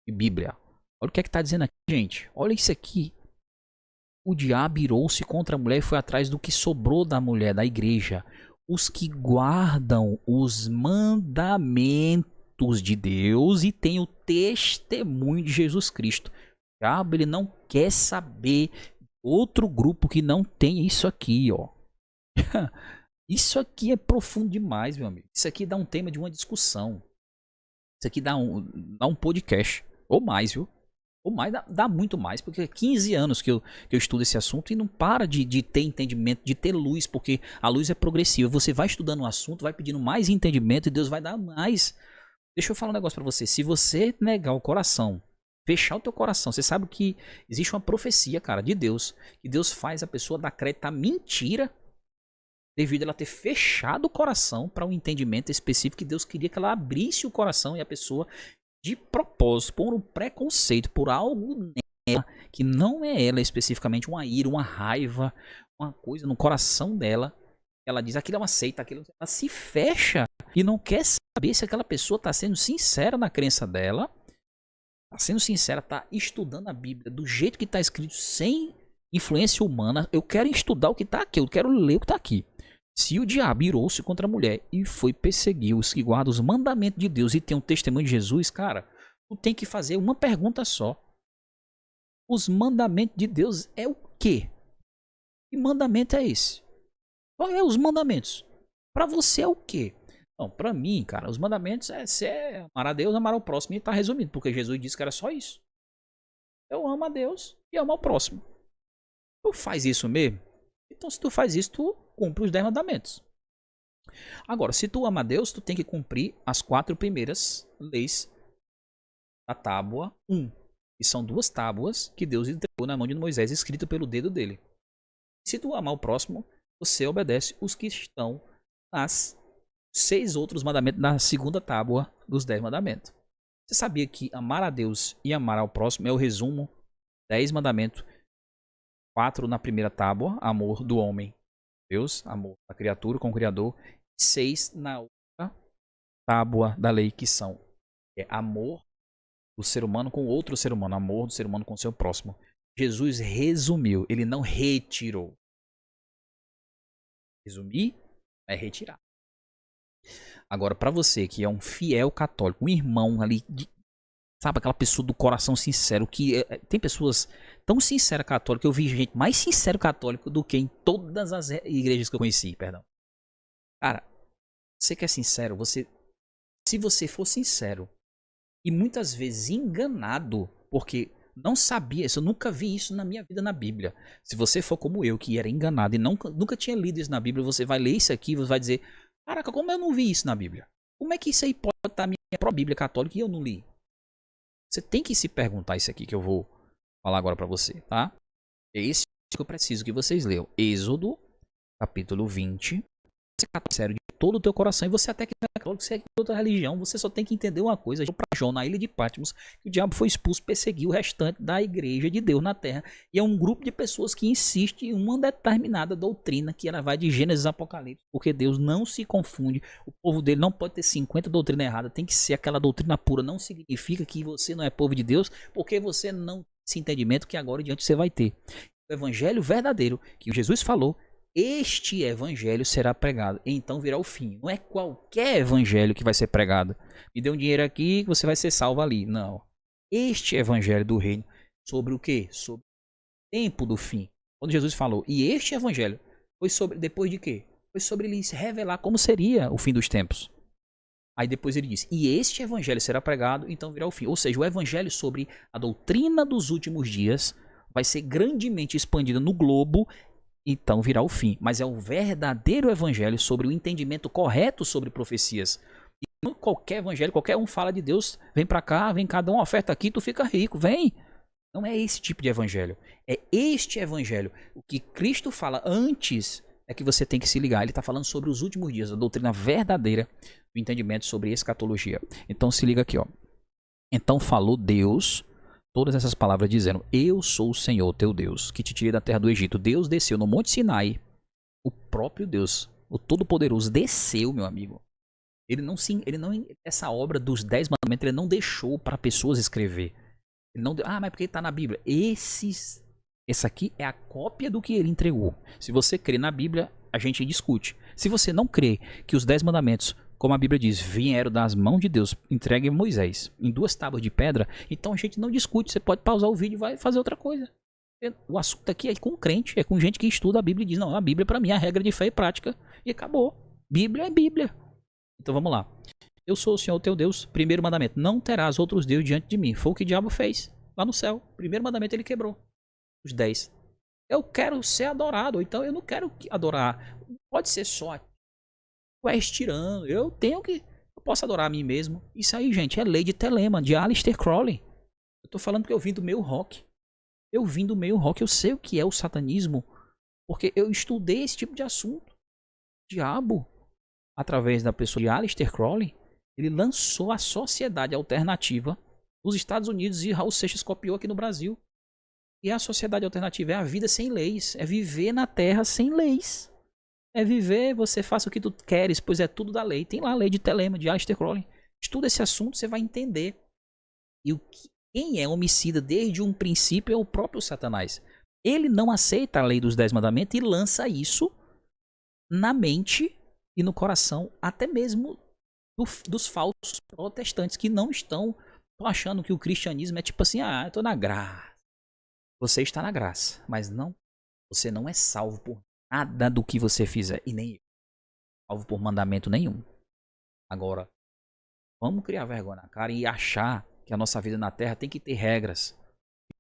de Bíblia. Olha o que é que tá dizendo aqui, gente. Olha isso aqui. O diabo irou-se contra a mulher e foi atrás do que sobrou da mulher, da igreja. Os que guardam os mandamentos de Deus e têm o testemunho de Jesus Cristo. O diabo, ele não quer saber outro grupo que não tem isso aqui, ó. Isso aqui é profundo demais, meu amigo. Isso aqui dá um tema de uma discussão. Isso aqui dá um podcast. Ou mais, viu? Ou mais, dá muito mais. Porque é 15 anos que eu estudo esse assunto e não para de ter entendimento, de ter luz. Porque a luz é progressiva. Você vai estudando o assunto, vai pedindo mais entendimento e Deus vai dar mais. Deixa eu falar um negócio pra você. Se você negar o coração, fechar o teu coração, você sabe que existe uma profecia, cara, de Deus. Que Deus faz a pessoa dar crédito à mentira devido a ela ter fechado o coração para um entendimento específico que Deus queria que ela abrisse o coração e a pessoa, de propósito, por um preconceito, por algo nela que não é ela especificamente, uma ira, uma raiva, uma coisa no coração dela, ela diz aquilo é uma seita, aquilo, ela se fecha e não quer saber se aquela pessoa está sendo sincera na crença dela, está sendo sincera, está estudando a Bíblia do jeito que está escrito, sem influência humana. Eu quero estudar o que está aqui, eu quero ler o que está aqui. Se o diabo irou-se contra a mulher e foi perseguir os que guardam os mandamentos de Deus e tem um testemunho de Jesus, cara, tu tem que fazer uma pergunta só. Os mandamentos de Deus é o quê? Que mandamento é esse? Qual é os mandamentos? Para você é o quê? Não, para mim, cara, os mandamentos é amar a Deus, amar ao próximo, e tá resumido, porque Jesus disse que era só isso. Eu amo a Deus e amo ao próximo. Tu faz isso mesmo? Então, se tu faz isso, tu cumpre os 10 mandamentos. Agora, se tu ama a Deus, tu tem que cumprir as 4 primeiras leis da tábua 1. Que são 2 tábuas que Deus entregou na mão de Moisés, escrito pelo dedo dele. Se tu amar o próximo, você obedece os que estão nas 6 outros mandamentos, na segunda tábua dos 10 mandamentos. Você sabia que amar a Deus e amar ao próximo é o resumo? 10 mandamentos. 4 na primeira tábua, amor do homem, Deus, amor da criatura com o Criador. 6 na outra tábua da lei, que são amor do ser humano com outro ser humano, amor do ser humano com o seu próximo. Jesus resumiu, ele não retirou. Resumir é retirar. Agora, para você que é um fiel católico, um irmão ali, sabe, aquela pessoa do coração sincero, que tem pessoas tão sinceras católicas, eu vi gente mais sincero católico do que em todas as igrejas que eu conheci, perdão. Cara, você que é sincero, se você for sincero e muitas vezes enganado, porque não sabia isso, eu nunca vi isso na minha vida na Bíblia. Se você for como eu, que era enganado e nunca tinha lido isso na Bíblia, você vai ler isso aqui e você vai dizer, caraca, como eu não vi isso na Bíblia? Como é que isso aí pode estar na minha própria Bíblia católica e eu não li? Você tem que se perguntar isso aqui que eu vou falar agora pra você, tá? É esse que eu preciso que vocês leiam. Êxodo, capítulo 20. Você é sério de todo o teu coração, e você até que é católico, você é de outra religião, você só tem que entender uma coisa. Para João, na ilha de Patmos, que o diabo foi expulso, perseguiu o restante da igreja de Deus na terra. E é um grupo de pessoas que insiste em uma determinada doutrina, que ela vai de Gênesis a Apocalipse, porque Deus não se confunde. O povo dele não pode ter 50 doutrinas erradas, tem que ser aquela doutrina pura. Não significa que você não é povo de Deus, porque você não tem esse entendimento que agora em diante você vai ter. O evangelho verdadeiro, que Jesus falou, este evangelho será pregado, então virá o fim. Não é qualquer evangelho que vai ser pregado. Me dê um dinheiro aqui que você vai ser salvo ali. Não. Este evangelho do reino, sobre o quê? Sobre o tempo do fim. Quando Jesus falou, e este evangelho foi sobre, depois de quê? Foi sobre ele se revelar como seria o fim dos tempos. Aí depois ele disse, e este evangelho será pregado, então virá o fim. Ou seja, o evangelho sobre a doutrina dos últimos dias vai ser grandemente expandido no globo, então virá o fim. Mas é o verdadeiro evangelho sobre o entendimento correto sobre profecias. E não qualquer evangelho, qualquer um fala de Deus, vem pra cá, vem cá, dá uma oferta aqui, tu fica rico, vem. Não é esse tipo de evangelho. É este evangelho. O que Cristo fala antes é que você tem que se ligar. Ele está falando sobre os últimos dias, a doutrina verdadeira do entendimento sobre escatologia. Então se liga aqui, ó. Então falou Deus todas essas palavras dizendo, eu sou o Senhor teu Deus, que te tirei da terra do Egito. Deus desceu no Monte Sinai, o próprio Deus, o Todo-Poderoso, desceu, meu amigo. Ele não, essa obra dos 10 mandamentos, ele não deixou para pessoas escrever. Ele não, mas porque está na Bíblia. Essa aqui é a cópia do que ele entregou. Se você crê na Bíblia, a gente discute. Se você não crê que os 10 mandamentos, como a Bíblia diz, vieram das mãos de Deus, entregue a Moisés, em 2 tábuas de pedra, então a gente não discute. Você pode pausar o vídeo e vai fazer outra coisa. O assunto aqui é com crente, é com gente que estuda a Bíblia e diz, não, a Bíblia para mim é a regra de fé e prática. E acabou. Bíblia é Bíblia. Então vamos lá. Eu sou o Senhor teu Deus. Primeiro mandamento, não terás outros deuses diante de mim. Foi o que o diabo fez lá no céu. Primeiro mandamento ele quebrou. Os 10. Eu quero ser adorado, então eu não quero adorar. Pode ser só tu és tirano. Eu posso adorar a mim mesmo. Isso aí, gente, é lei de Telema, de Aleister Crowley. Eu tô falando que eu vim do meio rock. Eu sei o que é o satanismo, porque eu estudei esse tipo de assunto. O diabo, através da pessoa de Aleister Crowley, ele lançou a sociedade alternativa nos Estados Unidos e Raul Seixas copiou aqui no Brasil. E a sociedade alternativa é a vida sem leis, é viver na terra sem leis. é viver, você faça o que tu queres, pois é tudo da lei. Tem lá a lei de Telema, de Aleister Crowley. Estuda esse assunto, você vai entender. E quem é homicida desde um princípio é o próprio Satanás. Ele não aceita a lei dos 10 mandamentos e lança isso na mente e no coração, até mesmo dos falsos protestantes que não estão achando que o cristianismo é tipo assim, eu tô na graça. Você está na graça, mas não, você não é salvo por nada do que você fizer, e nem eu, salvo por mandamento nenhum. Agora, vamos criar vergonha na cara e achar que a nossa vida na Terra tem que ter regras.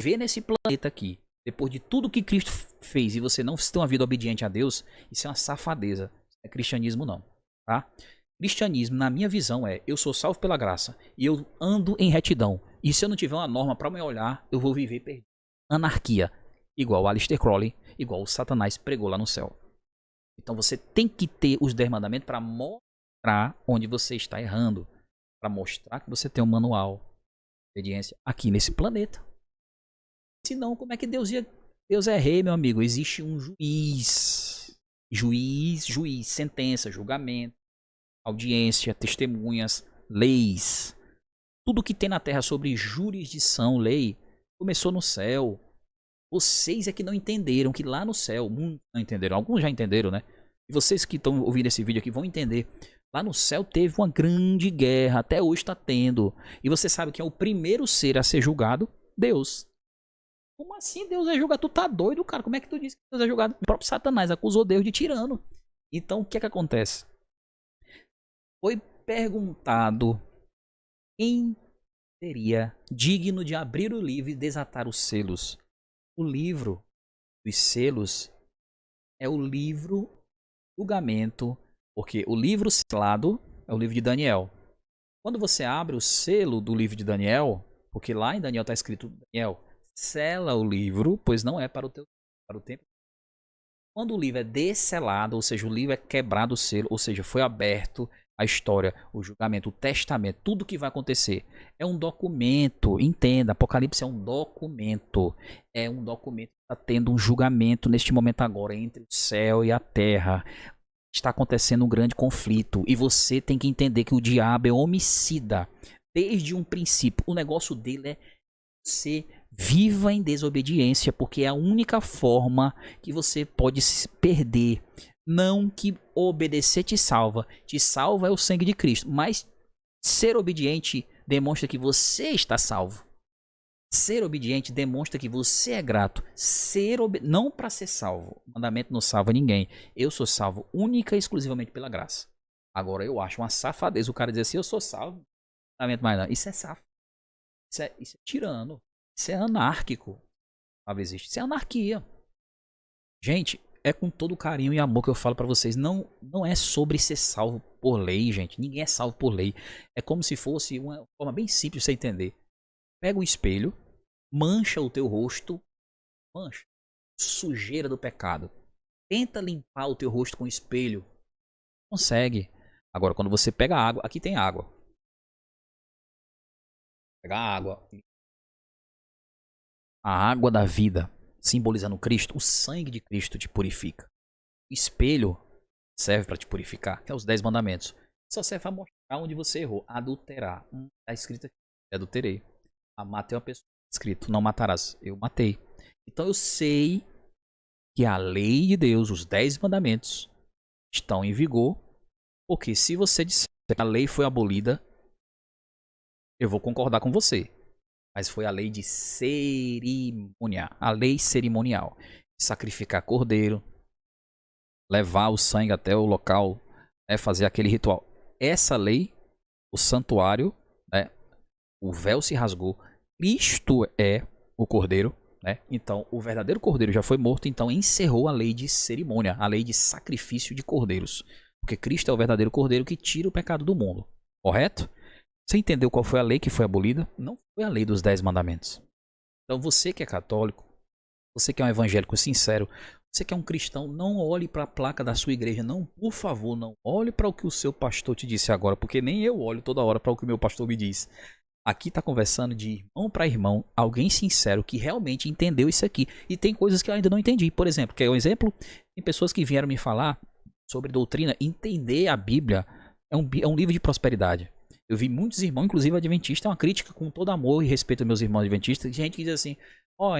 Viver nesse planeta aqui, depois de tudo que Cristo fez, e você não ter uma vida obediente a Deus, isso é uma safadeza. Não é cristianismo não, tá? Cristianismo, na minha visão, eu sou salvo pela graça e eu ando em retidão. E se eu não tiver uma norma para me olhar, eu vou viver perdido. Anarquia, igual Aleister Crowley, igual o Satanás pregou lá no céu. Então você tem que ter os 10 mandamentos para mostrar onde você está errando, para mostrar que você tem um manual de obediência aqui nesse planeta. Senão, como é que Deus é rei, meu amigo? Existe um juiz, sentença, julgamento, audiência, testemunhas, leis. Tudo que tem na terra sobre jurisdição, lei, começou no céu. Vocês é que não entenderam que lá no céu, muitos não entenderam, alguns já entenderam, né? E vocês que estão ouvindo esse vídeo aqui vão entender. Lá no céu teve uma grande guerra, até hoje está tendo. E você sabe que é o primeiro ser a ser julgado? Deus. Como assim Deus é julgado? Tu tá doido, cara? Como é que tu disse que Deus é julgado? O próprio Satanás acusou Deus de tirano. Então, o que é que acontece? Foi perguntado quem seria digno de abrir o livro e desatar os selos. O livro dos selos é o livro do julgamento, porque o livro selado é o livro de Daniel. Quando você abre o selo do livro de Daniel, porque lá em Daniel está escrito Daniel, sela o livro, pois não é para o tempo. Quando o livro é desselado, ou seja, o livro é quebrado o selo, ou seja, foi aberto a história, o julgamento, o testamento, tudo que vai acontecer. É um documento, entenda, Apocalipse é um documento. É um documento que está tendo um julgamento neste momento agora entre o céu e a terra. Está acontecendo um grande conflito e você tem que entender que o diabo é homicida desde um princípio. O negócio dele é você viva em desobediência, porque é a única forma que você pode se perder. Não que obedecer te salva é o sangue de Cristo, mas ser obediente demonstra que você está salvo. Ser obediente demonstra que você é grato. Não para ser salvo. O mandamento não salva ninguém. Eu sou salvo única e exclusivamente pela graça. Agora eu acho uma safadeza o cara dizer assim, eu sou salvo. Mais não. Isso é safo. Isso é tirano. Isso é anárquico. Isso é anarquia. Gente, é com todo carinho e amor que eu falo pra vocês. Não é sobre ser salvo por lei, gente. Ninguém é salvo por lei. É como se fosse uma forma bem simples de você entender. Pega um espelho, mancha o teu rosto, mancha sujeira do pecado. Tenta limpar o teu rosto com o espelho. Consegue. Agora, quando você pega água, aqui tem água. Pega a água. A água da vida, simbolizando Cristo, o sangue de Cristo te purifica. O espelho serve para te purificar, que é os 10 mandamentos. Só serve para mostrar onde você errou. Adulterar. Está escrito aqui. Adulterei. Matei uma pessoa. Escrito, não matarás. Eu matei. Então eu sei que a lei de Deus, os 10 mandamentos, estão em vigor. Porque se você disser que a lei foi abolida, eu vou concordar com você. Mas foi a lei de cerimônia. A lei cerimonial. Sacrificar cordeiro. Levar o sangue até o local. Fazer aquele ritual. Essa lei, o santuário, o véu se rasgou. Cristo é o cordeiro. Então, o verdadeiro cordeiro já foi morto. Então, encerrou a lei de cerimônia. A lei de sacrifício de cordeiros. Porque Cristo é o verdadeiro cordeiro que tira o pecado do mundo. Correto? Você entendeu qual foi a lei que foi abolida? Não foi a lei dos 10 mandamentos. Então você que é católico, você que é um evangélico sincero, você que é um cristão, não olhe para a placa da sua igreja. Não, por favor, não olhe para o que o seu pastor te disse agora, porque nem eu olho toda hora para o que o meu pastor me diz. Aqui está conversando de irmão para irmão, alguém sincero que realmente entendeu isso aqui. E tem coisas que eu ainda não entendi. Por exemplo, quer um exemplo? Tem pessoas que vieram me falar sobre doutrina, entender a Bíblia é um livro de prosperidade. Eu vi muitos irmãos, inclusive adventistas, é uma crítica com todo amor e respeito aos meus irmãos adventistas. Gente que diz assim,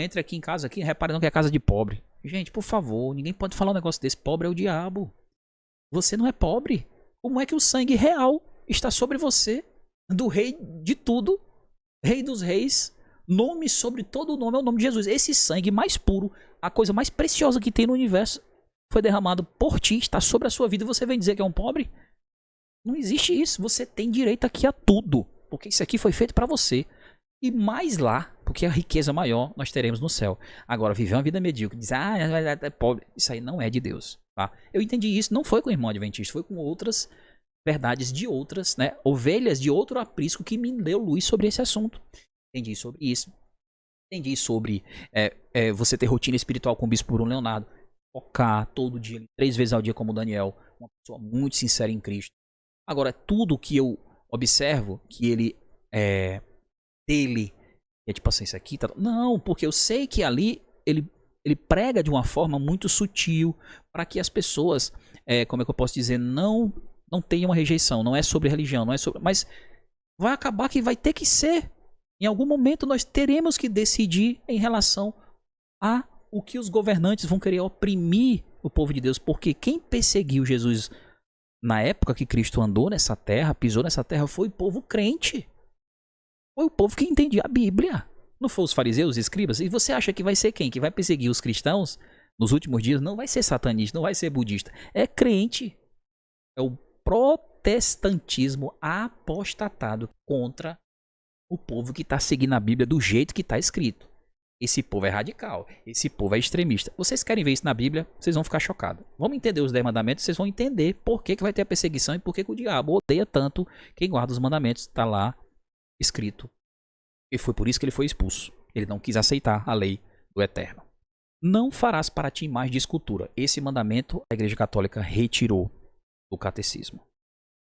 entre aqui em casa, aqui, repare não que é casa de pobre. Gente, por favor, ninguém pode falar um negócio desse. Pobre é o diabo. Você não é pobre. Como é que o sangue real está sobre você? Do rei de tudo, rei dos reis, nome sobre todo o nome é o nome de Jesus. Esse sangue mais puro, a coisa mais preciosa que tem no universo, foi derramado por ti, está sobre a sua vida e você vem dizer que é um pobre? Não existe isso. Você tem direito aqui a tudo, porque isso aqui foi feito para você. E mais lá, porque a riqueza maior nós teremos no céu. Agora, viver uma vida medíocre, dizer, é pobre, isso aí não é de Deus. Tá? Eu entendi isso, não foi com o irmão adventista, foi com outras verdades de outras, né? Ovelhas de outro aprisco que me deu luz sobre esse assunto. Entendi sobre isso. Entendi sobre você ter rotina espiritual com o bispo Bruno Leonardo. Focar todo dia, 3 vezes ao dia como Daniel. Uma pessoa muito sincera em Cristo. Agora, tudo que eu observo que ele dele é tipo assim, isso aqui tá... Não, porque eu sei que ali ele prega de uma forma muito sutil para que as pessoas, como é que eu posso dizer, não tenham uma rejeição. Não é sobre religião, não é sobre... Mas vai acabar que vai ter que ser. Em algum momento nós teremos que decidir em relação a o que os governantes vão querer oprimir o povo de Deus. Porque quem perseguiu Jesus na época que Cristo andou nessa terra, pisou nessa terra, foi o povo crente. Foi o povo que entendia a Bíblia. Não foi os fariseus, os escribas? E você acha que vai ser quem? Que vai perseguir os cristãos nos últimos dias? Não vai ser satanista, não vai ser budista. É crente. É o protestantismo apostatado contra o povo que está seguindo a Bíblia do jeito que está escrito. Esse povo é radical, esse povo é extremista. Vocês querem ver isso na Bíblia? Vocês vão ficar chocados. Vamos entender os 10 mandamentos, vocês vão entender por que vai ter a perseguição e por que o diabo odeia tanto quem guarda os mandamentos. Está lá escrito. E foi por isso que ele foi expulso. Ele não quis aceitar a lei do Eterno. Não farás para ti imagem de escultura. Esse mandamento a Igreja Católica retirou do catecismo.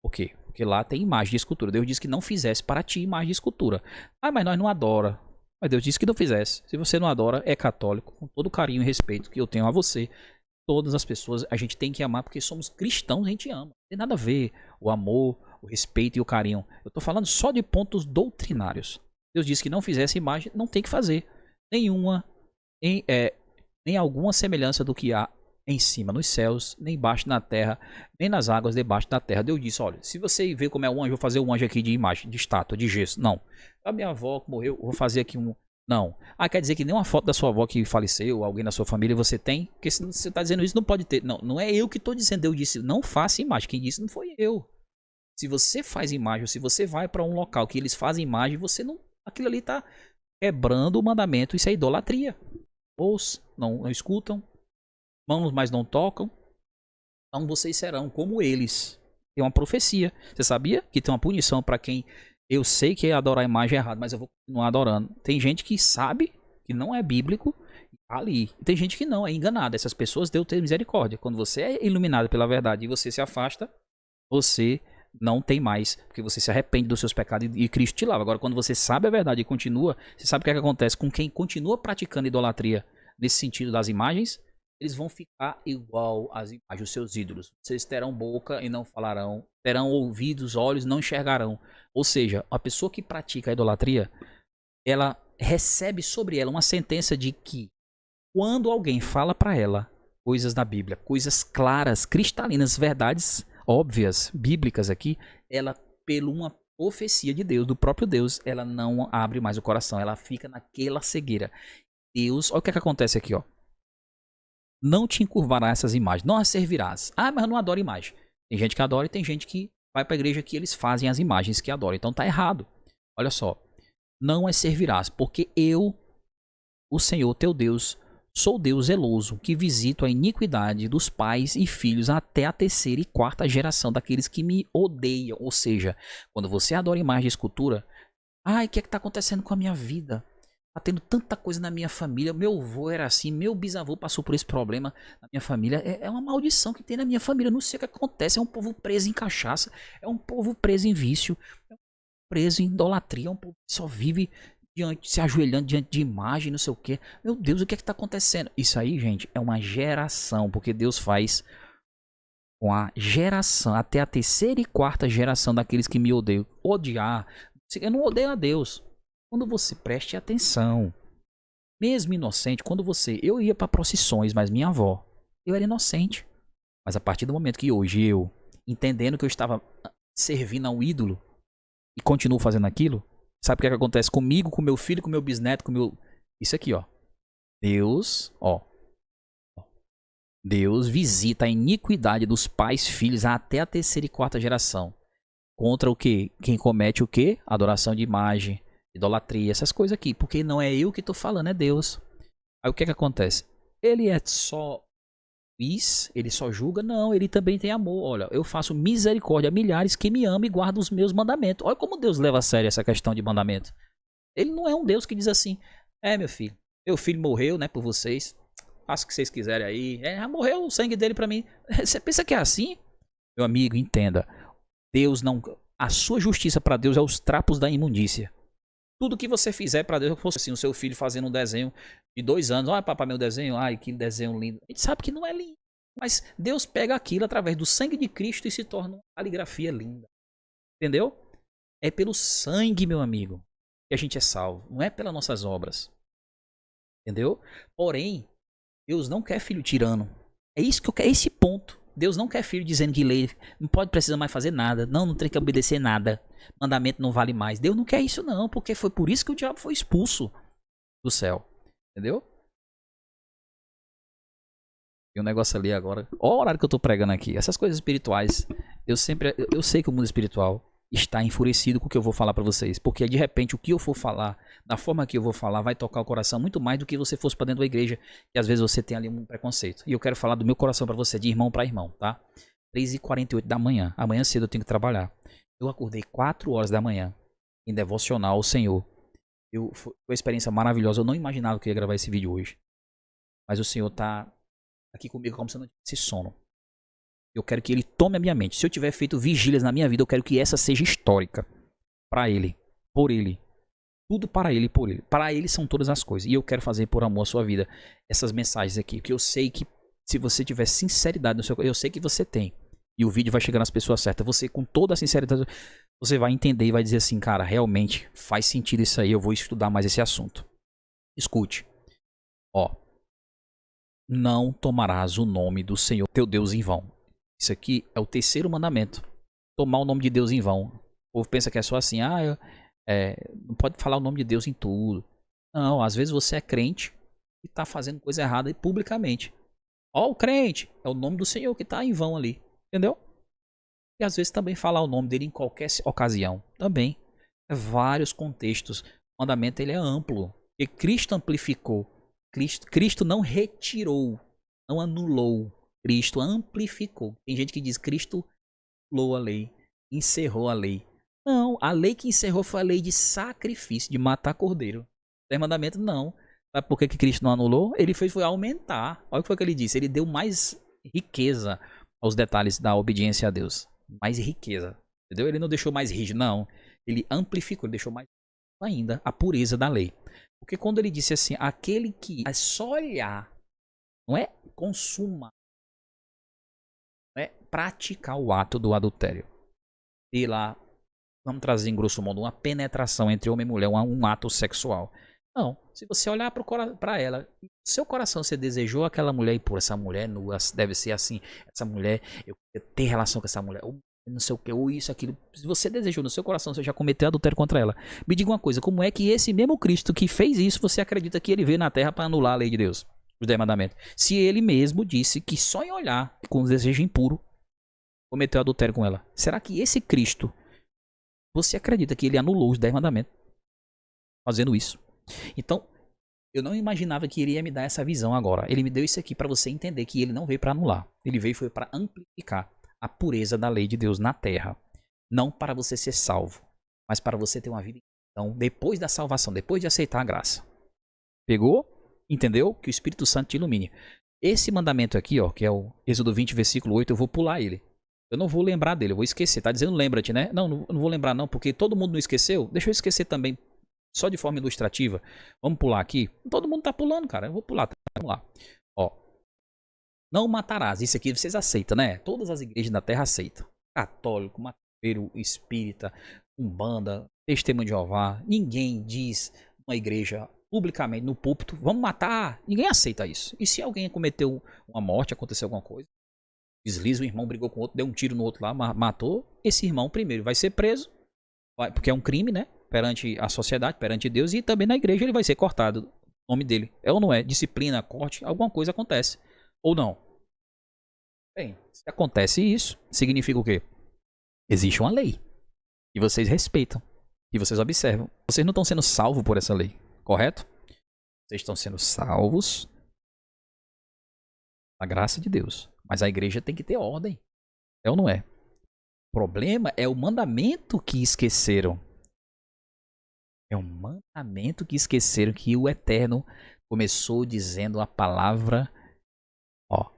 Por quê? Porque lá tem imagem de escultura. Deus disse que não fizesse para ti imagem de escultura. Mas nós não adora. Mas Deus disse que não fizesse. Se você não adora, é católico. Com todo o carinho e respeito que eu tenho a você, todas as pessoas, a gente tem que amar porque somos cristãos, a gente ama. Não tem nada a ver o amor, o respeito e o carinho. Eu estou falando só de pontos doutrinários. Deus disse que não fizesse imagem, não tem que fazer. Nenhuma, nem alguma semelhança do que há em cima nos céus, nem embaixo na terra, nem nas águas debaixo da terra. Deus disse, olha, se você ver como é um anjo, eu vou fazer um anjo aqui de imagem, de estátua, de gesso. Não. A minha avó que morreu, eu vou fazer aqui um... Não. Quer dizer que nem uma foto da sua avó que faleceu, alguém da sua família você tem? Porque se você está dizendo isso, não pode ter. Não, não é eu que estou dizendo. Deus disse, não faça imagem. Quem disse não foi eu. Se você faz imagem, ou se você vai para um local que eles fazem imagem, você não... Aquilo ali está quebrando o mandamento. Isso é idolatria. Os não escutam, mãos mas não tocam, então vocês serão como eles. Tem uma profecia. Você sabia que tem uma punição para quem eu sei que adorar a imagem é errado, mas eu vou continuar adorando. Tem gente que sabe que não é bíblico ali. E tem gente que não, é enganada. Essas pessoas Deus tem misericórdia. Quando você é iluminado pela verdade e você se afasta, você não tem mais, porque você se arrepende dos seus pecados e Cristo te lava. Agora, quando você sabe a verdade e continua, você sabe o que acontece com quem continua praticando idolatria nesse sentido das imagens? Eles vão ficar igual às imagens, os seus ídolos. Vocês terão boca e não falarão, terão ouvidos, olhos, não enxergarão. Ou seja, a pessoa que pratica a idolatria, ela recebe sobre ela uma sentença de que quando alguém fala para ela coisas da Bíblia, coisas claras, cristalinas, verdades óbvias, bíblicas aqui, ela, pela uma profecia de Deus, do próprio Deus, ela não abre mais o coração, ela fica naquela cegueira. Deus, olha o que acontece aqui, ó. Não te encurvará essas imagens, não as servirás. Mas eu não adoro imagem. Tem gente que adora e tem gente que vai para a igreja que eles fazem as imagens que adoram. Então tá errado. Olha só. Não as servirás, porque eu, o Senhor teu Deus, sou Deus zeloso, que visito a iniquidade dos pais e filhos até a 3ª e 4ª geração daqueles que me odeiam. Ou seja, quando você adora imagem de escultura, o que é que está acontecendo com a minha vida? Tá tendo tanta coisa na minha família, meu avô era assim, meu bisavô passou por esse problema na minha família, é uma maldição que tem na minha família, não sei o que acontece, é um povo preso em cachaça, é um povo preso em vício, é um povo preso em idolatria, é um povo que só vive se ajoelhando diante de imagem, não sei o que. Meu Deus, o que é que tá acontecendo? Isso aí, gente, é uma geração, porque Deus faz com a geração, até a terceira e quarta geração daqueles que me odeiam. Odiar. Eu não odeio a Deus. Quando você preste atenção, mesmo inocente, quando você... Eu ia para procissões, mas minha avó, eu era inocente. Mas a partir do momento que hoje eu, entendendo que eu estava servindo a um ídolo e continuo fazendo aquilo, sabe o que é que acontece comigo, com meu filho, com meu bisneto, com meu... Isso aqui, ó. Deus, ó. Deus visita a iniquidade dos pais, filhos, até a terceira e quarta geração. Contra o quê? Quem comete o quê? Adoração de imagem, idolatria, essas coisas aqui. Porque não é eu que estou falando, é Deus. Aí o que é que acontece? Ele é só juiz? Ele só julga? Não, ele também tem amor. Olha, eu faço misericórdia a milhares que me amam e guardam os meus mandamentos. Olha como Deus leva a sério essa questão de mandamento. Ele não é um Deus que diz assim, meu filho morreu, né, por vocês. Faça o que vocês quiserem aí. Já morreu o sangue dele pra mim. Você pensa que é assim? Meu amigo, entenda. Deus não... A sua justiça pra Deus é os trapos da imundícia. Tudo que você fizer pra Deus, fosse assim, o seu filho fazendo um desenho de 2 anos. Olha, papai, meu desenho. Ai, que desenho lindo. A gente sabe que não é lindo. Mas Deus pega aquilo através do sangue de Cristo e se torna uma caligrafia linda. Entendeu? É pelo sangue, meu amigo, que a gente é salvo. Não é pelas nossas obras. Entendeu? Porém, Deus não quer filho tirano. É isso que eu quero, esse ponto. Deus não quer filho dizendo que lê, não pode precisar mais fazer nada, não tem que obedecer nada, mandamento não vale mais. Deus não quer isso não, porque foi por isso que o diabo foi expulso do céu. Entendeu? E o negócio ali agora, olha o horário que eu tô pregando aqui, essas coisas espirituais, eu sei que o mundo espiritual está enfurecido com o que eu vou falar pra vocês, porque de repente o que eu for falar, da forma que eu vou falar, vai tocar o coração muito mais do que você fosse pra dentro da igreja, que às vezes você tem ali um preconceito. E eu quero falar do meu coração pra você, de irmão pra irmão, tá? 3h48 da manhã, amanhã cedo eu tenho que trabalhar. Eu acordei 4 horas da manhã, em devocional ao Senhor. Foi uma experiência maravilhosa, eu não imaginava que eu ia gravar esse vídeo hoje. Mas o Senhor tá aqui comigo como se eu não tivesse sono. Eu quero que ele tome a minha mente. Se eu tiver feito vigílias na minha vida, eu quero que essa seja histórica. Para ele. Por ele. Tudo para ele e por ele. Para ele são todas as coisas. E eu quero fazer por amor a sua vida essas mensagens aqui. Porque eu sei que se você tiver sinceridade no seu coração, eu sei que você tem. E o vídeo vai chegar nas pessoas certas. Você, com toda a sinceridade, você vai entender e vai dizer assim, cara, realmente faz sentido isso aí. Eu vou estudar mais esse assunto. Escute. Ó. Não tomarás o nome do Senhor teu Deus em vão. Isso aqui é o terceiro mandamento. Tomar o nome de Deus em vão. O povo pensa que é só assim, não pode falar o nome de Deus em tudo. Não, às vezes você é crente e está fazendo coisa errada publicamente. Ó, o crente, é o nome do Senhor que está em vão ali. Entendeu? E às vezes também falar o nome dele em qualquer ocasião. Também. É vários contextos. O mandamento ele é amplo. E Cristo amplificou. Cristo não retirou, não anulou. Cristo amplificou. Tem gente que diz Cristo anulou a lei, encerrou a lei. Não, a lei que encerrou foi a lei de sacrifício, de matar cordeiro. O mandamento não. Sabe por que Cristo não anulou? Ele foi aumentar. Olha o que foi que ele disse. Ele deu mais riqueza aos detalhes da obediência a Deus. Mais riqueza. Entendeu? Ele não deixou mais rígido, não. Ele amplificou, ele deixou mais ainda a pureza da lei. Porque quando ele disse assim, aquele que é só olhar, não é consumar, é praticar o ato do adultério. E lá, vamos trazer em grosso modo uma penetração entre homem e mulher, um ato sexual. Não, se você olhar para ela, seu coração você desejou aquela mulher e pô, essa mulher nua deve ser assim, essa mulher, eu tenho relação com essa mulher, ou não sei o que, ou isso, aquilo. Se você desejou no seu coração, você já cometeu adultério contra ela. Me diga uma coisa, como é que esse mesmo Cristo que fez isso, você acredita que ele veio na terra para anular a lei de Deus? Os 10 mandamentos. Se ele mesmo disse que só em olhar com desejo impuro cometeu adultério com ela. Será que esse Cristo, você acredita que ele anulou os 10 mandamentos fazendo isso? Então, eu não imaginava que ele ia me dar essa visão agora. Ele me deu isso aqui para você entender que ele não veio para anular. Ele veio foi para amplificar a pureza da lei de Deus na terra. Não para você ser salvo, mas para você ter uma vida então, depois da salvação, depois de aceitar a graça. Pegou? Entendeu? Que o Espírito Santo te ilumine. Esse mandamento aqui, ó, que é o Êxodo 20, versículo 8, eu vou pular ele. Eu não vou lembrar dele, eu vou esquecer. Tá dizendo lembra-te, né? Não vou lembrar não, porque todo mundo não esqueceu. Deixa eu esquecer também, só de forma ilustrativa. Vamos pular aqui. Todo mundo tá pulando, cara. Eu vou pular. Vamos lá. Ó. Não matarás. Isso aqui vocês aceitam, né? Todas as igrejas da terra aceitam. Católico, macumbeiro, espírita, umbanda, testemunho de Jeová. Ninguém diz uma igreja publicamente no púlpito, vamos matar. Ninguém aceita isso. E se alguém cometeu uma morte, aconteceu alguma coisa, desliza, o irmão brigou com o outro, deu um tiro no outro lá, matou, esse irmão primeiro vai ser preso, porque é um crime, né? Perante a sociedade, perante Deus, e também na igreja ele vai ser cortado. O nome dele é ou não é? Disciplina, corte, alguma coisa acontece. Ou não? Bem, se acontece isso, significa o quê? Existe uma lei. E vocês respeitam. E vocês observam. Vocês não estão sendo salvos por essa lei, correto? Vocês estão sendo salvos na graça de Deus. Mas a igreja tem que ter ordem. É ou não é? O problema é o mandamento que esqueceram. É um mandamento que esqueceram, que o Eterno começou dizendo a palavra. Ó,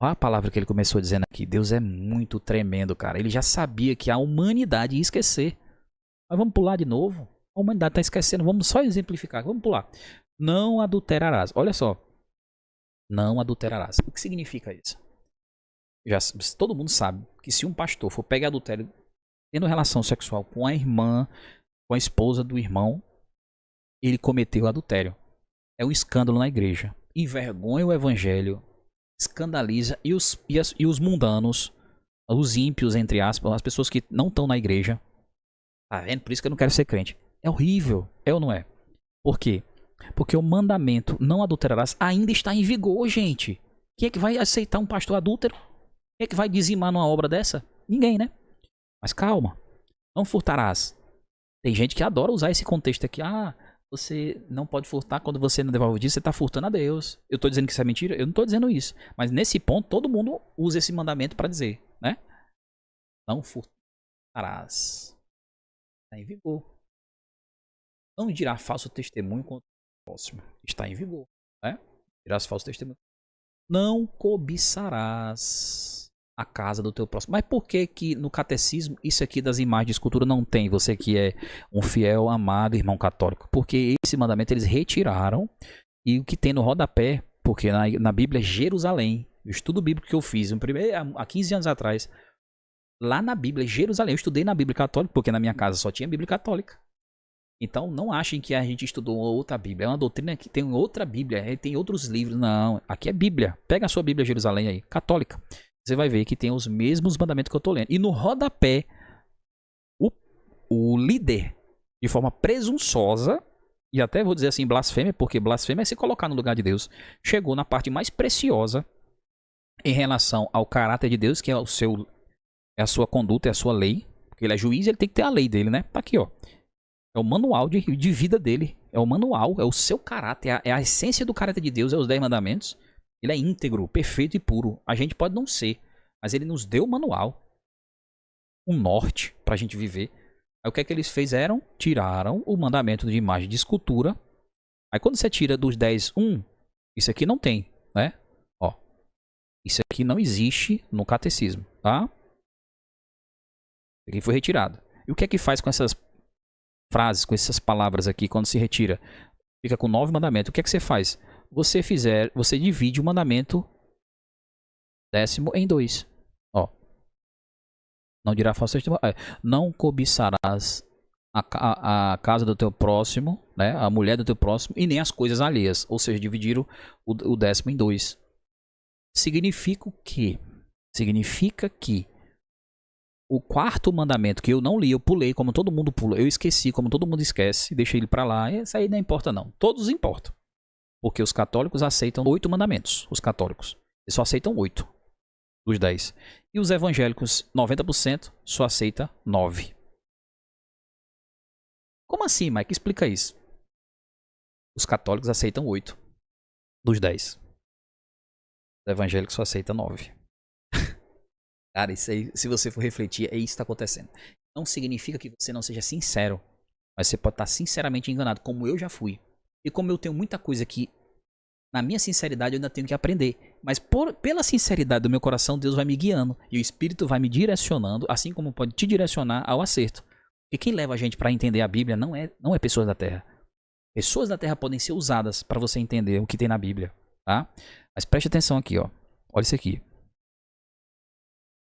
olha a palavra que ele começou dizendo aqui. Deus é muito tremendo, cara. Ele já sabia que a humanidade ia esquecer. Mas vamos pular de novo. A humanidade está esquecendo. Vamos só exemplificar. Vamos pular. Não adulterarás. Olha só. Não adulterarás. O que significa isso? Todo mundo sabe que se um pastor for pegar adultério tendo relação sexual com a irmã, com a esposa do irmão, ele cometeu adultério. É um escândalo na igreja. Envergonha o evangelho, escandaliza e os mundanos, os ímpios, entre aspas, as pessoas que não estão na igreja. Tá vendo? Por isso que eu não quero ser crente. É horrível, é ou não é? Por quê? Porque o mandamento não adulterarás ainda está em vigor, gente. Quem é que vai aceitar um pastor adúltero? Quem é que vai dizimar numa obra dessa? Ninguém, né? Mas calma. Não furtarás. Tem gente que adora usar esse contexto aqui. Ah, você não pode furtar quando você não devolve o dízimo, você está furtando a Deus. Eu estou dizendo que isso é mentira? Eu não estou dizendo isso. Mas nesse ponto, todo mundo usa esse mandamento para dizer, né? Não furtarás. Está em vigor. Não dirá falso testemunho contra o próximo. Está em vigor, né? Dirás falso testemunho. Não cobiçarás a casa do teu próximo. Mas por que que no catecismo isso aqui das imagens de escultura não tem? Você que é um fiel, amado irmão católico. Porque esse mandamento eles retiraram. E o que tem no rodapé, porque na Bíblia é Jerusalém. O estudo bíblico que eu fiz há 15 anos atrás. Lá na Bíblia é Jerusalém. Eu estudei na Bíblia católica, porque na minha casa só tinha Bíblia católica. Então não achem que a gente estudou outra Bíblia. É uma doutrina que tem outra Bíblia, tem outros livros. Não, aqui é Bíblia. Pega a sua Bíblia Jerusalém aí, católica. Você vai ver que tem os mesmos mandamentos que eu estou lendo. E no rodapé, o líder, de forma presunçosa, e até vou dizer assim, blasfêmia, porque blasfêmia é se colocar no lugar de Deus, chegou na parte mais preciosa em relação ao caráter de Deus, que é a sua conduta, é a sua lei. Porque ele é juiz, ele tem que ter a lei dele, né? Tá aqui, ó. É o manual de vida dele. É o manual, é o seu caráter, é a essência do caráter de Deus, é os 10 mandamentos. Ele é íntegro, perfeito e puro. A gente pode não ser, mas ele nos deu o manual. Um norte pra gente viver. Aí o que é que eles fizeram? Tiraram o mandamento de imagem de escultura. Aí quando você tira dos 10, isso aqui não tem, né? Ó, isso aqui não existe no catecismo, tá? Isso aqui foi retirado. E o que é que faz com essas frases, com essas palavras aqui, quando se retira? Fica com 9 mandamentos. O que é que você faz? Você divide o mandamento 10º em 2. Ó. Não dirá falso testemunho. Não cobiçarás a casa do teu próximo, né? A mulher do teu próximo, e nem as coisas alheias. Ou seja, dividiram o 10º em 2. Significa o quê? Significa que o 4º mandamento que eu não li, eu pulei como todo mundo pula. Eu esqueci como todo mundo esquece. Deixei ele pra lá. Isso aí não importa não. Todos importam. Porque os católicos aceitam 8 mandamentos. Os católicos. Eles só aceitam 8 dos 10. E os evangélicos, 90%, só aceita 9. Como assim, Mike? Explica isso. Os católicos aceitam 8 dos 10. Os evangélicos só aceitam 9. Cara, isso aí, se você for refletir, é isso que está acontecendo. Não significa que você não seja sincero. Mas você pode estar sinceramente enganado, como eu já fui. E como eu tenho muita coisa que, na minha sinceridade, eu ainda tenho que aprender. Mas pela sinceridade do meu coração, Deus vai me guiando. E o Espírito vai me direcionando, assim como pode te direcionar ao acerto. E quem leva a gente para entender a Bíblia não é pessoas da Terra. Pessoas da Terra podem ser usadas para você entender o que tem na Bíblia. Tá? Mas preste atenção aqui, ó. Olha isso aqui.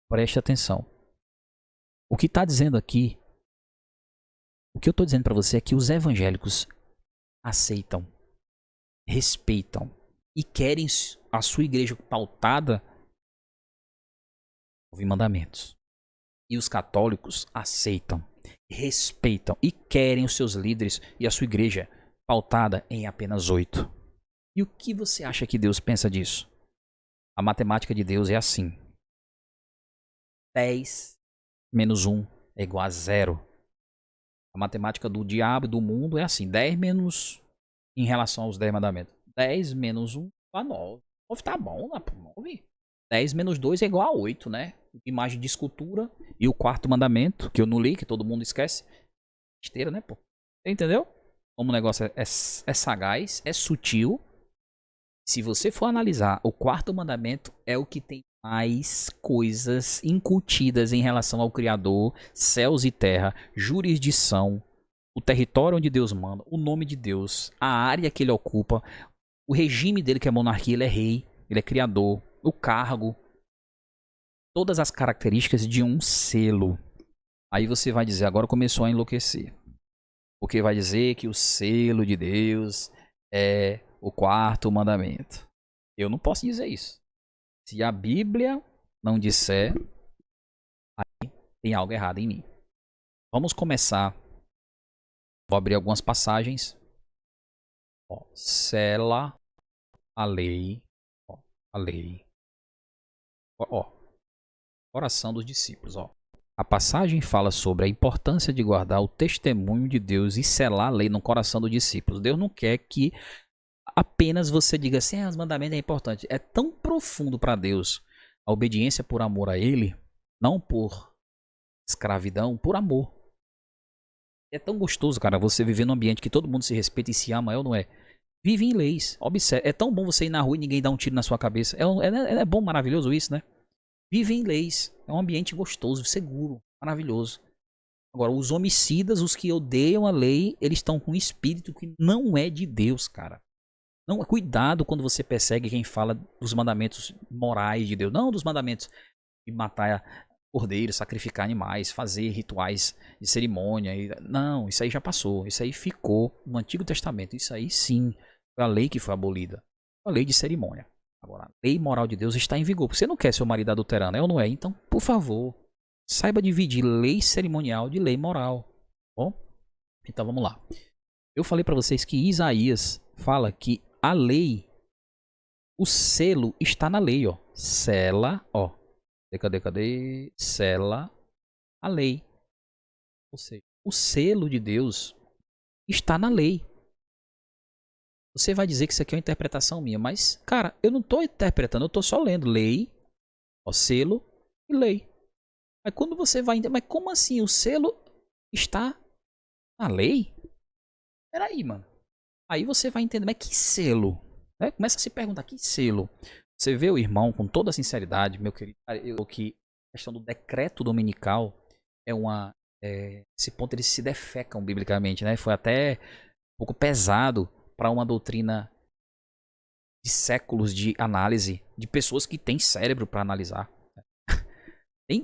Preste atenção. O que está dizendo aqui, o que eu estou dizendo para você é que os evangélicos aceitam, respeitam e querem a sua igreja pautada em mandamentos. E os católicos aceitam, respeitam e querem os seus líderes e a sua igreja pautada em apenas 8. E o que você acha que Deus pensa disso? A matemática de Deus é assim. 10 menos 1 é igual a 0. A matemática do diabo e do mundo é assim. 10 menos, em relação aos 10 mandamentos. 10 menos 1 igual a 9. 9 tá bom, né? 9. 10 menos 2 é igual a 8, né? Imagem de escultura. E o quarto mandamento, que eu não li, que todo mundo esquece. Esteira, né, pô? Entendeu? Como o negócio é sagaz, é sutil. Se você for analisar, o quarto mandamento é o que tem mais coisas incutidas em relação ao Criador, céus e terra, jurisdição, o território onde Deus manda, o nome de Deus, a área que ele ocupa, o regime dele que é monarquia, ele é rei, ele é criador, o cargo, todas as características de um selo. Aí você vai dizer, agora começou a enlouquecer. Porque vai dizer que o selo de Deus é o quarto mandamento. Eu não posso dizer isso. Se a Bíblia não disser, aí tem algo errado em mim. Vamos começar. Vou abrir algumas passagens. Ó, sela a lei. Ó, a lei. Ó, oração dos discípulos. Ó. A passagem fala sobre a importância de guardar o testemunho de Deus e selar a lei no coração dos discípulos. Deus não quer que apenas você diga assim, os mandamentos é importante. É tão profundo para Deus a obediência por amor a Ele, não por escravidão, por amor. É tão gostoso, cara, você viver num ambiente que todo mundo se respeita e se ama, é ou não é? Vive em leis, observe. É tão bom você ir na rua e ninguém dá um tiro na sua cabeça. É bom, maravilhoso isso, né? Vive em leis. É um ambiente gostoso, seguro, maravilhoso. Agora, os homicidas, os que odeiam a lei, eles estão com um espírito que não é de Deus, cara. Não, cuidado quando você persegue quem fala dos mandamentos morais de Deus. Não dos mandamentos de matar cordeiros, sacrificar animais, fazer rituais de cerimônia. Não, isso aí já passou. Isso aí ficou no Antigo Testamento. Isso aí sim, foi a lei que foi abolida. A lei de cerimônia. Agora, a lei moral de Deus está em vigor. Você não quer seu marido adulterando, é ou não é? Então, por favor, saiba dividir lei cerimonial de lei moral. Bom? Então vamos lá. Eu falei para vocês que Isaías fala que a lei, o selo está na lei, ó. Sela, ó. Cadê? Sela a lei. Ou seja, o selo de Deus está na lei. Você vai dizer que isso aqui é uma interpretação minha, mas, cara, eu não estou interpretando, eu estou só lendo lei, ó, selo e lei. Aí quando você vai entender, mas como assim? O selo está na lei? Peraí, mano. Aí você vai entender, mas que selo? Começa a se perguntar, que selo? Você vê o irmão, com toda a sinceridade, meu querido, que a questão do decreto dominical é uma... esse ponto eles se defecam biblicamente, né? Foi até um pouco pesado para uma doutrina de séculos de análise, de pessoas que têm cérebro para analisar.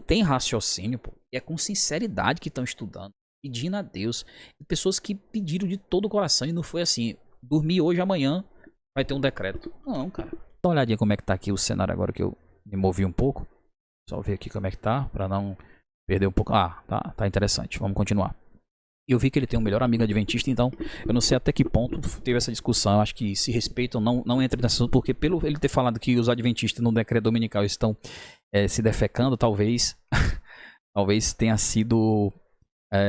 Tem raciocínio, pô, e é com sinceridade que estão estudando, pedindo a Deus. E pessoas que pediram de todo o coração e não foi assim, dormir hoje, amanhã vai ter um decreto. Não, cara. Dá uma olhadinha como é que tá aqui o cenário agora que eu me movi um pouco. Só ver aqui como é que tá, para não perder um pouco. Ah, tá interessante. Vamos continuar. Eu vi que ele tem um melhor amigo adventista, então eu não sei até que ponto teve essa discussão. Eu acho que se respeitam, não entra nessa, porque pelo ele ter falado que os adventistas no decreto dominical estão se defecando, talvez tenha sido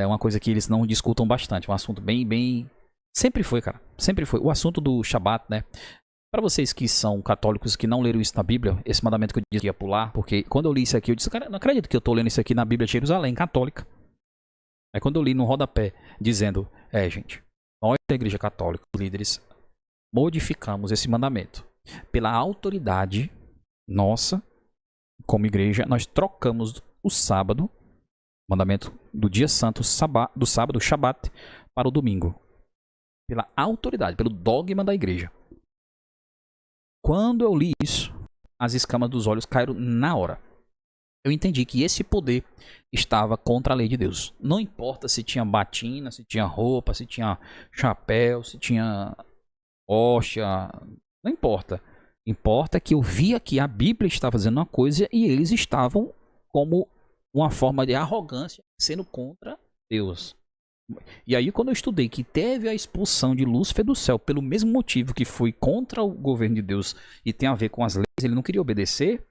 uma coisa que eles não discutam bastante. Um assunto bem... Sempre foi, cara. Sempre foi. O assunto do Shabat, né? Para vocês que são católicos que não leram isso na Bíblia, esse mandamento que eu disse que ia pular, porque quando eu li isso aqui, eu disse, cara, não acredito que eu tô lendo isso aqui na Bíblia de Jerusalém, católica. Aí quando eu li no rodapé, dizendo, gente, nós da Igreja Católica, os líderes, modificamos esse mandamento. Pela autoridade nossa, como igreja, nós trocamos o sábado, mandamento do dia santo, do sábado, o Shabat, para o domingo. Pela autoridade, pelo dogma da igreja. Quando eu li isso, as escamas dos olhos caíram na hora. Eu entendi que esse poder estava contra a lei de Deus. Não importa se tinha batina, se tinha roupa, se tinha chapéu, se tinha hóstia, não importa. Importa que eu via que a Bíblia estava fazendo uma coisa e eles estavam como uma forma de arrogância sendo contra Deus. E aí quando eu estudei que teve a expulsão de Lúcifer do céu pelo mesmo motivo que foi contra o governo de Deus e tem a ver com as leis, ele não queria obedecer,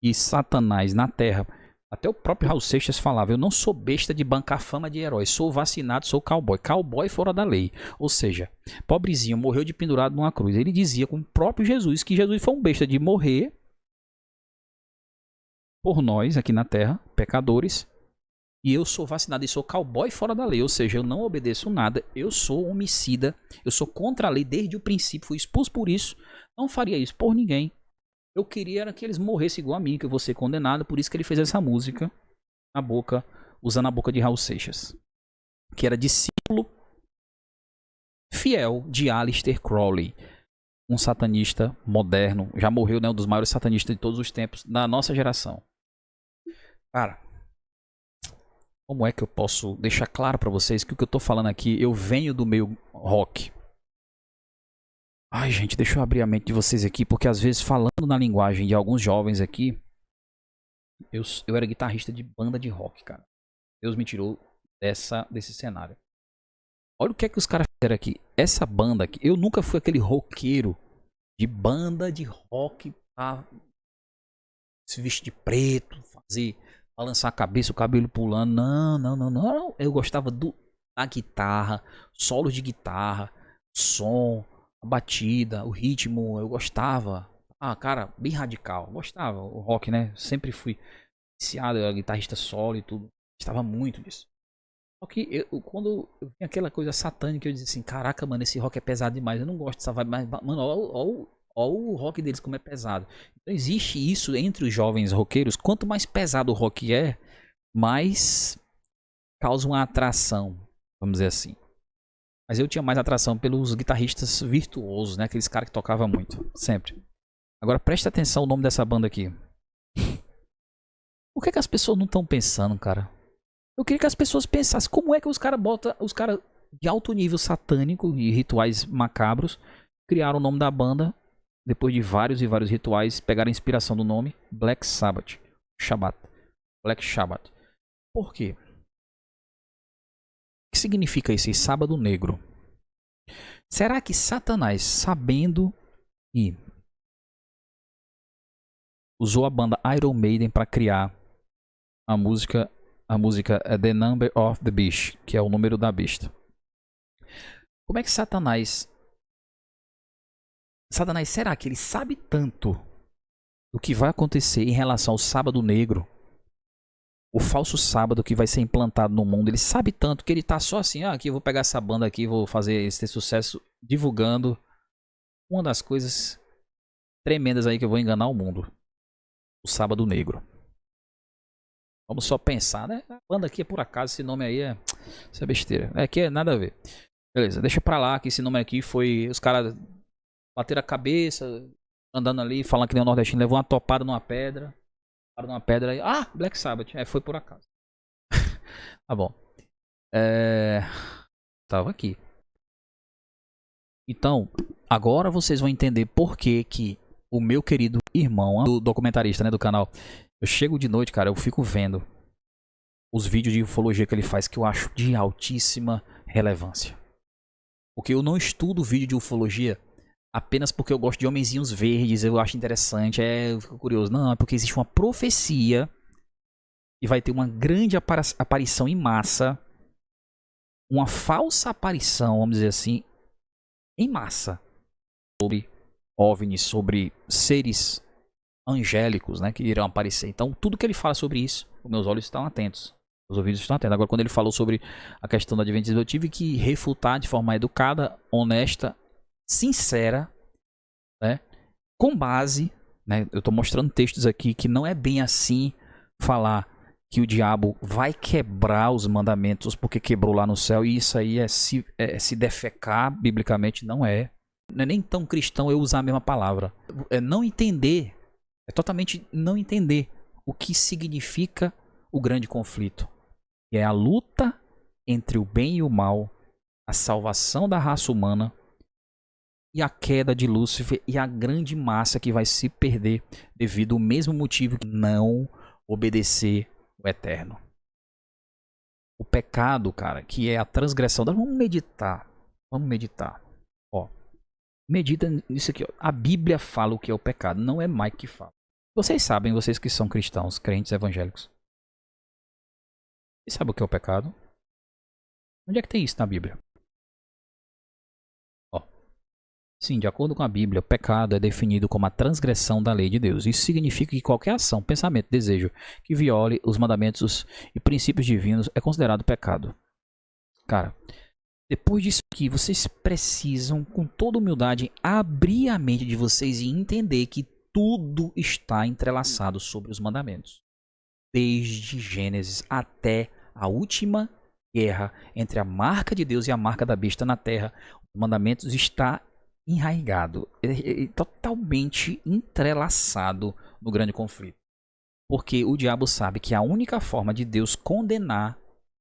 e Satanás na terra, até o próprio Raul Seixas falava, eu não sou besta de bancar fama de herói, sou vacinado, sou cowboy, cowboy fora da lei, ou seja, pobrezinho, morreu de pendurado numa cruz. Ele dizia com o próprio Jesus que Jesus foi um besta de morrer por nós aqui na terra, pecadores, e eu sou vacinado e sou cowboy fora da lei, ou seja, eu não obedeço nada, eu sou homicida, eu sou contra a lei desde o princípio, fui expulso por isso, não faria isso por ninguém. Eu queria era que eles morressem igual a mim, que eu vou ser condenado, por isso que ele fez essa música na boca, usando a boca de Raul Seixas, que era discípulo fiel de Aleister Crowley, um satanista moderno, já morreu, né, um dos maiores satanistas de todos os tempos, da nossa geração. Cara, como é que eu posso deixar claro pra vocês que o que eu tô falando aqui, eu venho do meio rock. Ai, gente, deixa eu abrir a mente de vocês aqui, porque às vezes falando na linguagem de alguns jovens aqui, eu era guitarrista de banda de rock, cara. Deus me tirou desse cenário. Olha o que é que os caras fizeram aqui. Essa banda aqui, eu nunca fui aquele roqueiro de banda de rock pra se vestir de preto, fazer, balançar a cabeça, o cabelo pulando. Não. Eu gostava da guitarra, solos de guitarra, som, a batida, o ritmo, eu gostava. Ah, cara, bem radical. Gostava, o rock, né? Sempre fui viciado, eu era guitarrista solo e tudo. Gostava muito disso. Só que quando eu vi aquela coisa satânica, eu disse assim, caraca, mano, esse rock é pesado demais. Eu não gosto dessa vibe, mas, mano, ó o rock deles como é pesado. Então existe isso entre os jovens roqueiros. Quanto mais pesado o rock é, mais causa uma atração, vamos dizer assim. Mas eu tinha mais atração pelos guitarristas virtuosos, né? Aqueles caras que tocavam muito, sempre. Agora presta atenção no nome dessa banda aqui. O que é que as pessoas não estão pensando, cara? Eu queria que as pessoas pensassem como é que os caras botam, os caras de alto nível satânico e rituais macabros criaram o nome da banda depois de vários e vários rituais, pegaram a inspiração do nome Black Sabbath, Black Sabbath. Por quê? O que significa isso? Sábado negro. Será que Satanás, sabendo e usou a banda Iron Maiden para criar a música The Number of the Beast, que é o número da besta? Como é que Satanás, será que ele sabe tanto do que vai acontecer em relação ao sábado negro, o falso sábado que vai ser implantado no mundo? Ele sabe tanto que ele tá só assim, aqui eu vou pegar essa banda aqui, vou fazer esse sucesso divulgando uma das coisas tremendas aí que eu vou enganar o mundo. O sábado negro. Vamos só pensar, né? A banda aqui é por acaso, esse nome aí isso é besteira. Aqui é nada a ver. Beleza, deixa pra lá que esse nome aqui foi, os caras bateram a cabeça, andando ali, falando que nem o nordestino, levou uma topada numa pedra. Aí, Black Sabbath. Foi por acaso. Tá bom. Tava aqui. Então, agora vocês vão entender por que o meu querido irmão, do documentarista, né, do canal, eu chego de noite, cara, eu fico vendo os vídeos de ufologia que ele faz, que eu acho de altíssima relevância. Porque eu não estudo vídeo de ufologia apenas porque eu gosto de homenzinhos verdes, eu acho interessante, eu fico curioso. Não, é porque existe uma profecia e vai ter uma grande aparição em massa, uma falsa aparição, vamos dizer assim, em massa, sobre OVNIs, sobre seres angélicos, né, que irão aparecer. Então, tudo que ele fala sobre isso, os meus olhos estão atentos, os ouvidos estão atentos. Agora, quando ele falou sobre a questão do adventismo, eu tive que refutar de forma educada, honesta, sincera, né, com base, né, eu estou mostrando textos aqui que não é bem assim falar que o diabo vai quebrar os mandamentos porque quebrou lá no céu, e isso aí é se defecar biblicamente. Não é nem tão cristão eu usar a mesma palavra. É não entender É totalmente não entender o que significa o grande conflito. Que é a luta entre o bem e o mal, a salvação da raça humana e a queda de Lúcifer e a grande massa que vai se perder devido ao mesmo motivo que não obedecer o Eterno. O pecado, cara, que é a transgressão. Vamos meditar. Vamos meditar. Ó, medita nisso aqui. Ó. A Bíblia fala o que é o pecado, não é Mike que fala. Vocês sabem, vocês que são cristãos, crentes evangélicos. Vocês sabem o que é o pecado? Onde é que tem isso na Bíblia? Ó. Sim, de acordo com a Bíblia, o pecado é definido como a transgressão da lei de Deus. Isso significa que qualquer ação, pensamento, desejo que viole os mandamentos e princípios divinos é considerado pecado. Cara, depois disso aqui, vocês precisam, com toda humildade, abrir a mente de vocês e entender que tudo está entrelaçado sobre os mandamentos. Desde Gênesis até a última guerra entre a marca de Deus e a marca da besta na terra, os mandamentos está enraizado, totalmente entrelaçado no grande conflito. Porque o diabo sabe que a única forma de Deus condenar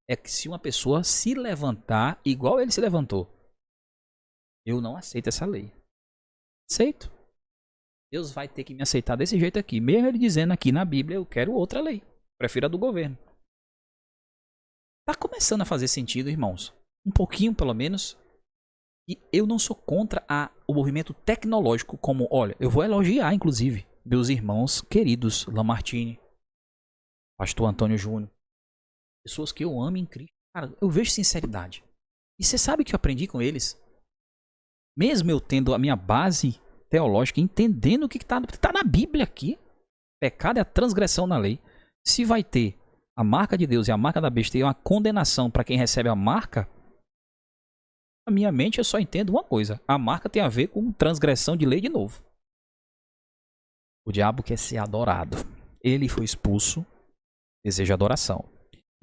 é que se uma pessoa se levantar igual ele se levantou. Eu não aceito essa lei. Aceito. Deus vai ter que me aceitar desse jeito aqui. Mesmo ele dizendo aqui na Bíblia, eu quero outra lei. Prefiro a do governo. Tá começando a fazer sentido, irmãos. Um pouquinho, pelo menos. E eu não sou contra o movimento tecnológico como, olha, eu vou elogiar, inclusive, meus irmãos queridos, Lamartine, Pastor Antônio Júnior. Pessoas que eu amo em Cristo. Cara, eu vejo sinceridade. E você sabe que eu aprendi com eles? Mesmo eu tendo a minha base teológica, entendendo o que está na Bíblia aqui. Pecado é a transgressão na lei. Se vai ter a marca de Deus e a marca da besta e uma condenação para quem recebe a marca, na minha mente eu só entendo uma coisa. A marca tem a ver com transgressão de lei de novo. O diabo quer ser adorado. Ele foi expulso, deseja adoração.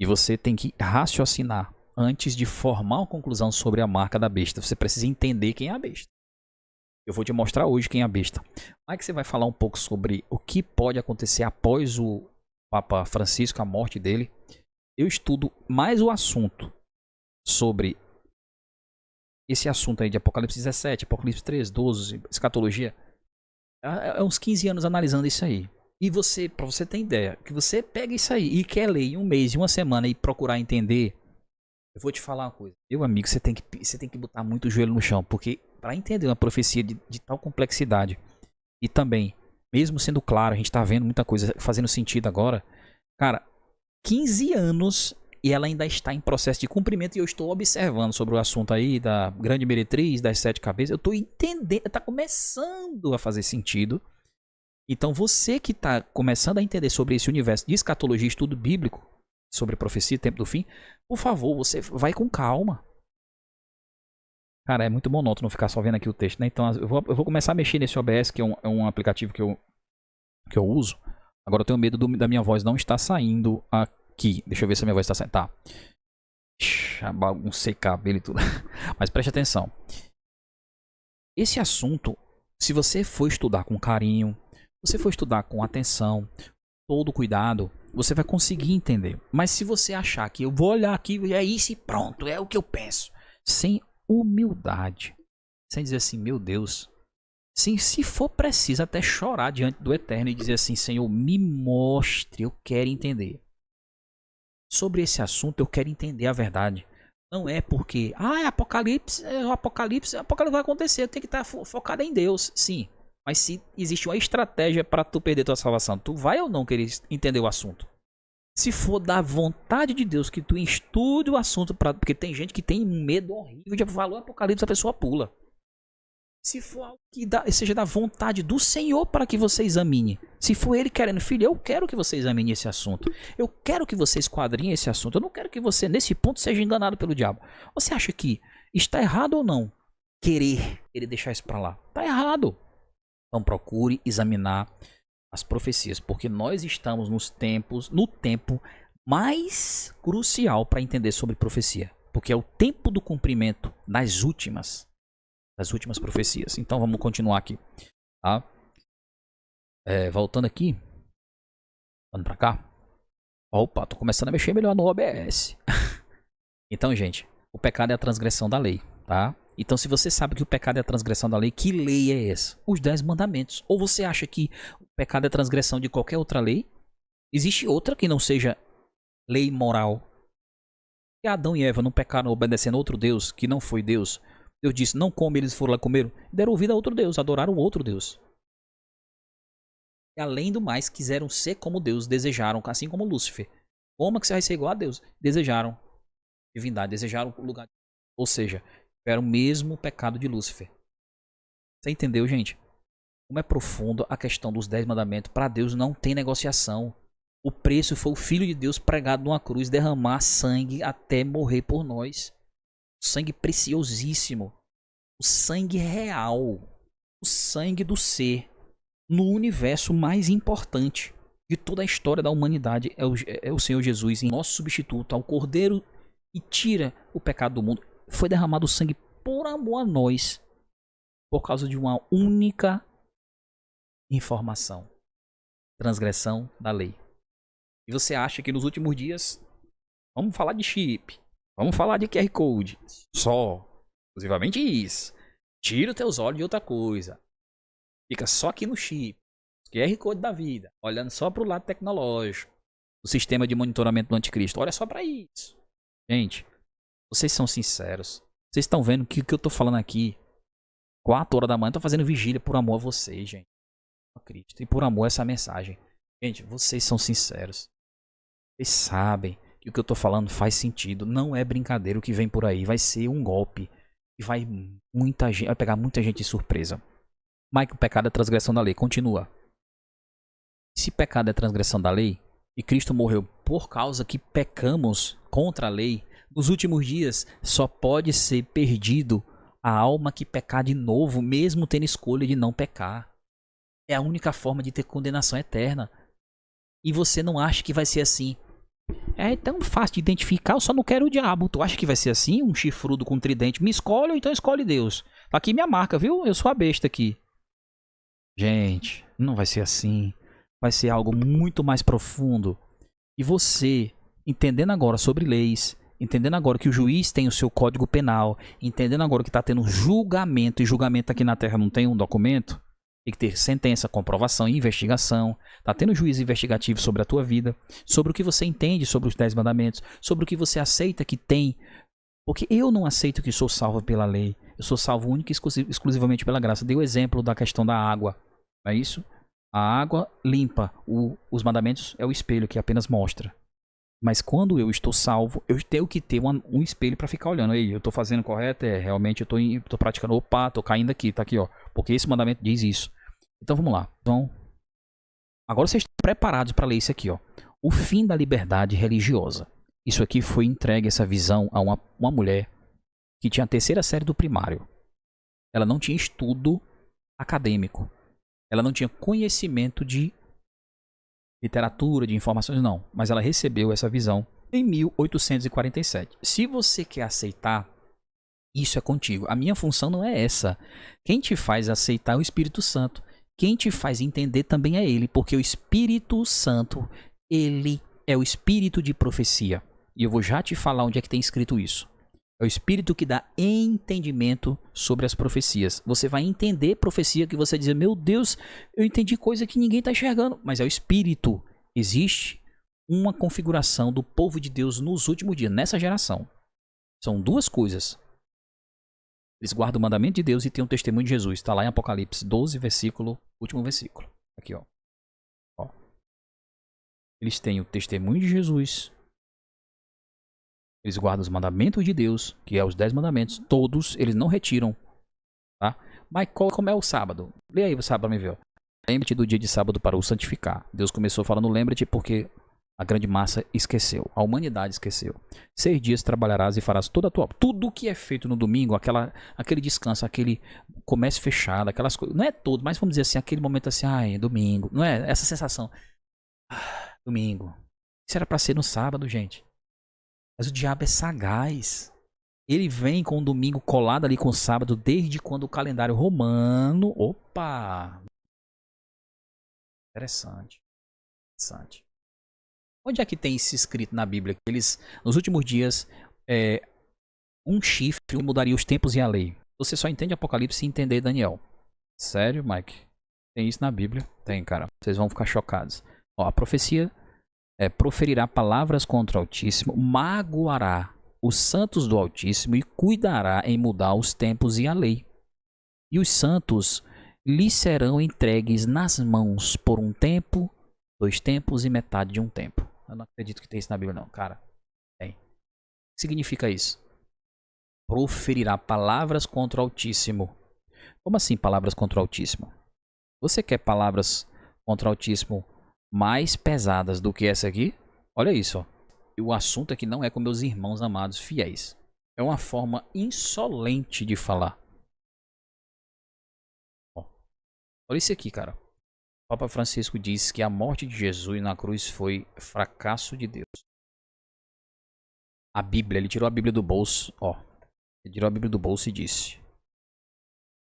E você tem que raciocinar antes de formar uma conclusão sobre a marca da besta. Você precisa entender quem é a besta. Eu vou te mostrar hoje quem é a besta. Aí que você vai falar um pouco sobre o que pode acontecer após o Papa Francisco, a morte dele. Eu estudo mais o assunto sobre esse assunto aí de Apocalipse 17, Apocalipse 3, 12, escatologia. É uns 15 anos analisando isso aí. E você, pra você ter ideia, que você pega isso aí e quer ler em um mês, em uma semana e procurar entender, eu vou te falar uma coisa. Meu amigo, você tem que botar muito o joelho no chão, porque para entender uma profecia de tal complexidade e também, mesmo sendo claro, a gente tá vendo muita coisa fazendo sentido agora, cara, 15 anos e ela ainda está em processo de cumprimento e eu estou observando sobre o assunto aí da grande meretriz, das 7 cabeças, eu estou entendendo, tá começando a fazer sentido. Então você que está começando a entender sobre esse universo de escatologia, estudo bíblico, sobre profecia, tempo do fim, por favor, você vai com calma. Cara, é muito monótono ficar só vendo aqui o texto, né? Então eu vou começar a mexer nesse OBS, que é um aplicativo que eu uso. Agora eu tenho medo da minha voz não estar saindo aqui. Deixa eu ver se a minha voz está saindo. Tá. Baguncei cabelo e tudo. Mas preste atenção. Esse assunto, se você for estudar com carinho, se você for estudar com atenção, todo cuidado, você vai conseguir entender. Mas se você achar que eu vou olhar aqui e é isso e pronto, é o que eu penso, sem humildade, sem dizer assim, meu Deus, sim, se for preciso até chorar diante do Eterno e dizer assim, Senhor, me mostre, eu quero entender. Sobre esse assunto eu quero entender a verdade. Não é porque, é Apocalipse vai acontecer, eu tenho que estar focado em Deus, sim. Mas se existe uma estratégia para tu perder tua salvação, tu vai ou não querer entender o assunto? Se for da vontade de Deus que tu estude o assunto, porque tem gente que tem medo horrível de falar o Apocalipse, a pessoa pula. Se for algo que seja da vontade do Senhor para que você examine. Se for Ele querendo, filho, eu quero que você examine esse assunto. Eu quero que você esquadrinhe esse assunto. Eu não quero que você, nesse ponto, seja enganado pelo diabo. Você acha que está errado ou não querer deixar isso para lá? Está errado. Então procure examinar as profecias, porque nós estamos no tempo mais crucial para entender sobre profecia, porque é o tempo do cumprimento das últimas profecias. Então vamos continuar aqui, tá? Voltando aqui. Voltando pra cá. Opa, tô começando a mexer melhor no OBS. Então, gente, o pecado é a transgressão da lei, tá? Então, se você sabe que o pecado é a transgressão da lei, que lei é essa? Os 10 mandamentos. Ou você acha que o pecado é a transgressão de qualquer outra lei? Existe outra que não seja lei moral? E Adão e Eva não pecaram obedecendo a outro Deus, que não foi Deus. Deus disse, não come, eles foram lá comer. Deram ouvido a outro Deus, adoraram outro Deus. E além do mais, quiseram ser como Deus, desejaram, assim como Lúcifer. Como que você vai ser igual a Deus? Desejaram divindade, desejaram o lugar. Ou seja, tiveram o mesmo pecado de Lúcifer. Você entendeu, gente? Como é profundo a questão dos 10 mandamentos. Para Deus não tem negociação. O preço foi o Filho de Deus pregado numa cruz, derramar sangue até morrer por nós. O sangue preciosíssimo. O sangue real. O sangue do ser. No universo mais importante de toda a história da humanidade é o Senhor Jesus, em nosso substituto, ao Cordeiro que tira o pecado do mundo. Foi derramado o sangue por amor a nós, por causa de uma única informação: transgressão da lei. E você acha que nos últimos dias vamos falar de chip, vamos falar de QR Code, só, exclusivamente isso. Tira os teus olhos de outra coisa. Fica só aqui no chip, QR Code da vida, olhando só para o lado tecnológico, o sistema de monitoramento do anticristo. Olha só para isso. Gente, vocês são sinceros. Vocês estão vendo que o que eu tô falando aqui, 4 horas da manhã, eu tô fazendo vigília por amor a vocês, gente. A Cristo. E por amor a essa mensagem. Gente, vocês são sinceros. Vocês sabem que o que eu tô falando faz sentido. Não é brincadeira o que vem por aí. Vai ser um golpe. E vai pegar muita gente de surpresa. Mas o pecado é transgressão da lei. Continua. Se pecado é transgressão da lei, e Cristo morreu por causa que pecamos contra a lei, nos últimos dias só pode ser perdido a alma que pecar de novo, mesmo tendo escolha de não pecar. É a única forma de ter condenação eterna. E você não acha que vai ser assim? É tão fácil de identificar, eu só não quero o diabo. Tu acha que vai ser assim? Um chifrudo com tridente? Me escolhe ou então escolhe Deus. Tá aqui minha marca, viu? Eu sou a besta aqui. Gente, não vai ser assim. Vai ser algo muito mais profundo. E você, entendendo agora sobre leis, entendendo agora que o juiz tem o seu código penal, entendendo agora que está tendo julgamento, e julgamento aqui na Terra não tem um documento, tem que ter sentença, comprovação e investigação. Está tendo juízo investigativo sobre a tua vida, sobre o que você entende sobre os 10 mandamentos, sobre o que você aceita que tem. Porque eu não aceito que sou salvo pela lei. Eu sou salvo única e exclusivamente pela graça. Dei o exemplo da questão da água. Não é isso? A água limpa. Os mandamentos é o espelho que apenas mostra. Mas quando eu estou salvo, eu tenho que ter um espelho para ficar olhando. Ei, eu estou fazendo correto? Realmente eu estou praticando. Opa, estou caindo aqui. Tá aqui, ó. Porque esse mandamento diz isso. Então vamos lá. Então, agora vocês estão preparados para ler isso aqui, ó. O fim da liberdade religiosa. Isso aqui foi entregue, essa visão, a uma mulher que tinha a 3ª série do primário. Ela não tinha estudo acadêmico. Ela não tinha conhecimento de literatura, de informações, não. Mas ela recebeu essa visão em 1847. Se você quer aceitar, isso é contigo. A minha função não é essa. Quem te faz aceitar é o Espírito Santo. Quem te faz entender também é ele. Porque o Espírito Santo, ele é o espírito de profecia. E eu vou já te falar onde é que tem escrito isso. É o Espírito que dá entendimento sobre as profecias. Você vai entender profecia que você diz, meu Deus, eu entendi coisa que ninguém está enxergando. Mas é o Espírito. Existe uma configuração do povo de Deus nos últimos dias, nessa geração. São 2 coisas. Eles guardam o mandamento de Deus e têm o testemunho de Jesus. Está lá em Apocalipse 12, último versículo. Aqui, ó. Eles têm o testemunho de Jesus. Eles guardam os mandamentos de Deus, que é os 10 mandamentos. Todos, eles não retiram. Tá? Mas como é o sábado? Lê aí o sábado pra me ver. Lembre-te do dia de sábado para o santificar. Deus começou falando, lembre-te porque a grande massa esqueceu. A humanidade esqueceu. 6 dias trabalharás e farás toda a tua... Tudo que é feito no domingo, aquele descanso, aquele comércio fechado, aquelas coisas... Não é todo, mas vamos dizer assim, aquele momento assim, ai, domingo. Não é essa sensação. Domingo. Isso era para ser no sábado, gente. Mas o diabo é sagaz. Ele vem com o domingo colado ali com o sábado desde quando o calendário romano... Opa! Interessante. Interessante. Onde é que tem isso escrito na Bíblia? Que eles, nos últimos dias, um chifre mudaria os tempos e a lei. Você só entende Apocalipse se entender Daniel. Sério, Mike? Tem isso na Bíblia? Tem, cara. Vocês vão ficar chocados. Ó, a profecia proferirá palavras contra o Altíssimo, magoará os santos do Altíssimo e cuidará em mudar os tempos e a lei. E os santos lhe serão entregues nas mãos por um tempo, 2 tempos e metade de um tempo. Eu não acredito que tem isso na Bíblia, não, cara. Tem. O que significa isso? Proferirá palavras contra o Altíssimo. Como assim palavras contra o Altíssimo? Você quer palavras contra o Altíssimo mais pesadas do que essa aqui? Olha isso, ó. E o assunto aqui não é com meus irmãos amados fiéis. É uma forma insolente de falar. Ó. Olha isso aqui, cara. O Papa Francisco diz que a morte de Jesus na cruz foi fracasso de Deus. A Bíblia, ele tirou a Bíblia do bolso, ó. Ele tirou a Bíblia do bolso e disse: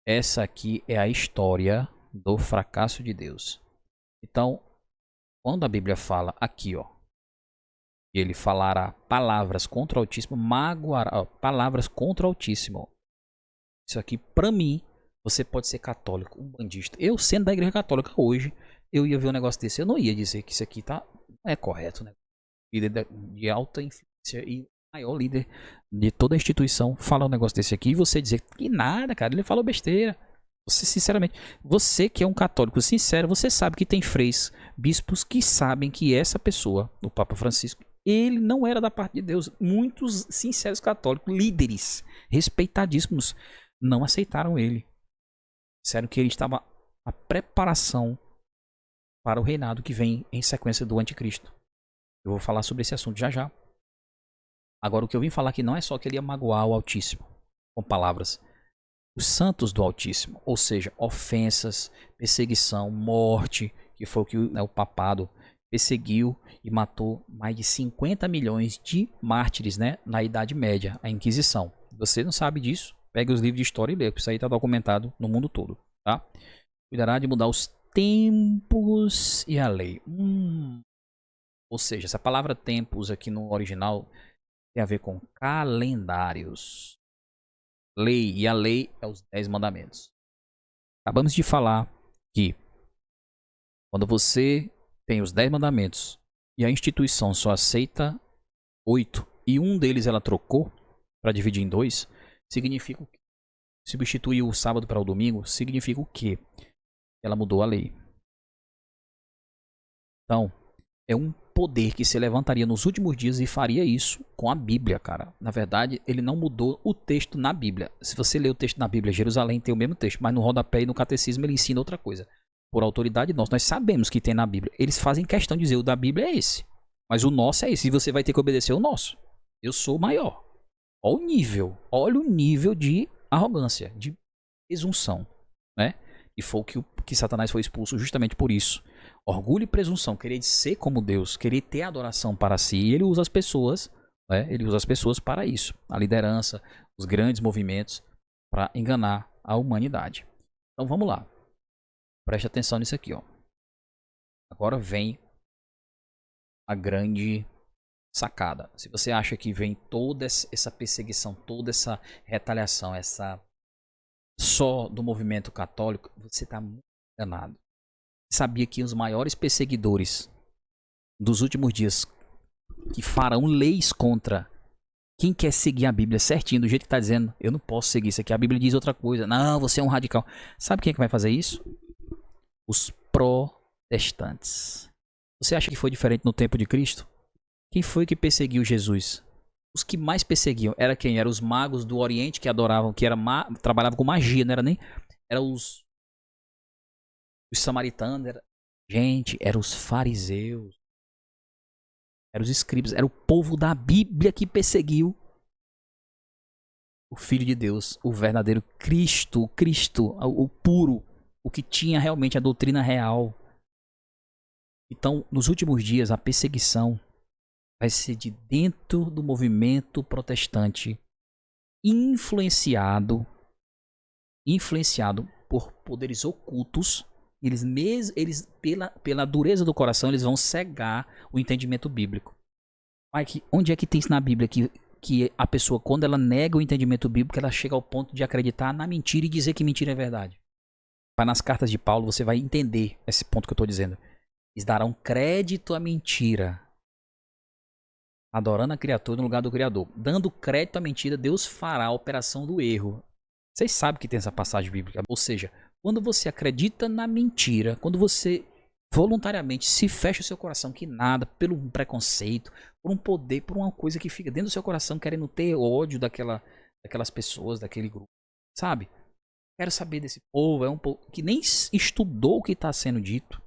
essa aqui é a história do fracasso de Deus. Então, quando a Bíblia fala aqui, ó, ele falará palavras contra o Altíssimo, magoará, ó, palavras contra o Altíssimo. Isso aqui, pra mim, você pode ser católico, um bandista. Eu, sendo da Igreja Católica hoje, eu ia ver um negócio desse. Eu não ia dizer que isso aqui não é correto, né? Líder de alta influência e maior líder de toda a instituição fala um negócio desse aqui e você dizer que nada, cara, ele falou besteira. Você, sinceramente, você que é um católico sincero, você sabe que tem freis, bispos que sabem que essa pessoa, o Papa Francisco, ele não era da parte de Deus. Muitos sinceros católicos, líderes, respeitadíssimos, não aceitaram ele. Disseram que ele estava a preparação para o reinado que vem em sequência do anticristo. Eu vou falar sobre esse assunto já já. Agora, o que eu vim falar aqui não é só que ele ia magoar o Altíssimo com palavras. Os santos do Altíssimo, ou seja, ofensas, perseguição, morte, que foi o que o papado perseguiu e matou mais de 50 milhões de mártires, né, na Idade Média, a Inquisição. Você não sabe disso? Pegue os livros de história e lê, porque isso aí está documentado no mundo todo, tá? Cuidará de mudar os tempos e a lei. Ou seja, essa palavra tempos aqui no original tem a ver com calendários. Lei, e a lei é os 10 mandamentos. Acabamos de falar que quando você tem os 10 mandamentos e a instituição só aceita 8 e um deles ela trocou para dividir em 2, significa o quê? Substituiu o sábado para o domingo, significa o quê? Ela mudou a lei. Então, é um poder que se levantaria nos últimos dias e faria isso com a Bíblia, cara. Na verdade, ele não mudou o texto na Bíblia. Se você ler o texto na Bíblia, Jerusalém tem o mesmo texto, mas no rodapé e no catecismo ele ensina outra coisa. Por autoridade nossa, nós sabemos que tem na Bíblia. Eles fazem questão de dizer, o da Bíblia é esse. Mas o nosso é esse, e você vai ter que obedecer o nosso. Eu sou maior. Olha o nível de arrogância, de presunção, né? E foi o que Satanás foi expulso justamente por isso. Orgulho e presunção, querer ser como Deus, querer ter adoração para si. E ele usa as pessoas, né? Ele usa as pessoas para isso. A liderança, os grandes movimentos, para enganar a humanidade. Então vamos lá. Preste atenção nisso aqui, ó. Agora vem a grande sacada. Se você acha que vem toda essa perseguição, toda essa retaliação, essa só do movimento católico, você está muito enganado. Sabia que os maiores perseguidores dos últimos dias que farão leis contra quem quer seguir a Bíblia certinho, do jeito que está dizendo, eu não posso seguir isso aqui, a Bíblia diz outra coisa, não, você é um radical. Sabe quem é que vai fazer isso? Os protestantes. Você acha que foi diferente no tempo de Cristo? Quem foi que perseguiu Jesus? Os que mais perseguiam era quem? Eram os magos do Oriente que adoravam, que trabalhavam com magia, não era nem... Eram os samaritanos, eram os fariseus, eram os escribas, era o povo da Bíblia que perseguiu o Filho de Deus, o verdadeiro Cristo, o puro, o que tinha realmente a doutrina real. Então, nos últimos dias, a perseguição vai ser de dentro do movimento protestante, influenciado por poderes ocultos Eles pela dureza do coração, eles vão cegar o entendimento bíblico. Mike, onde é que tem isso na Bíblia que a pessoa, quando ela nega o entendimento bíblico, ela chega ao ponto de acreditar na mentira e dizer que mentira é verdade? Nas cartas de Paulo, você vai entender esse ponto que eu estou dizendo. Eles darão crédito à mentira, adorando a criatura no lugar do Criador. Dando crédito à mentira, Deus fará a operação do erro. Vocês sabem que tem essa passagem bíblica. Ou seja, quando você acredita na mentira, quando você voluntariamente se fecha o seu coração, que nada, pelo um preconceito, por um poder, por uma coisa que fica dentro do seu coração, querendo ter ódio daquelas pessoas, daquele grupo, sabe? Quero saber desse povo, é um povo que nem estudou o que está sendo dito.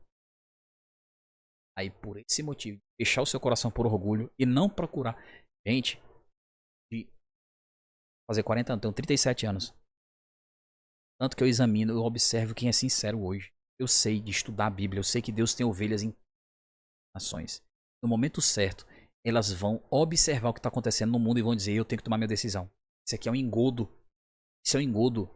Aí por esse motivo, fechar o seu coração por orgulho e não procurar. Gente, de fazer 40 anos, tenho 37 anos. Tanto que eu examino, eu observo quem é sincero hoje. Eu sei de estudar a Bíblia, eu sei que Deus tem ovelhas em nações. No momento certo, elas vão observar o que está acontecendo no mundo e vão dizer, eu tenho que tomar minha decisão. Isso aqui é um engodo. Isso é um engodo.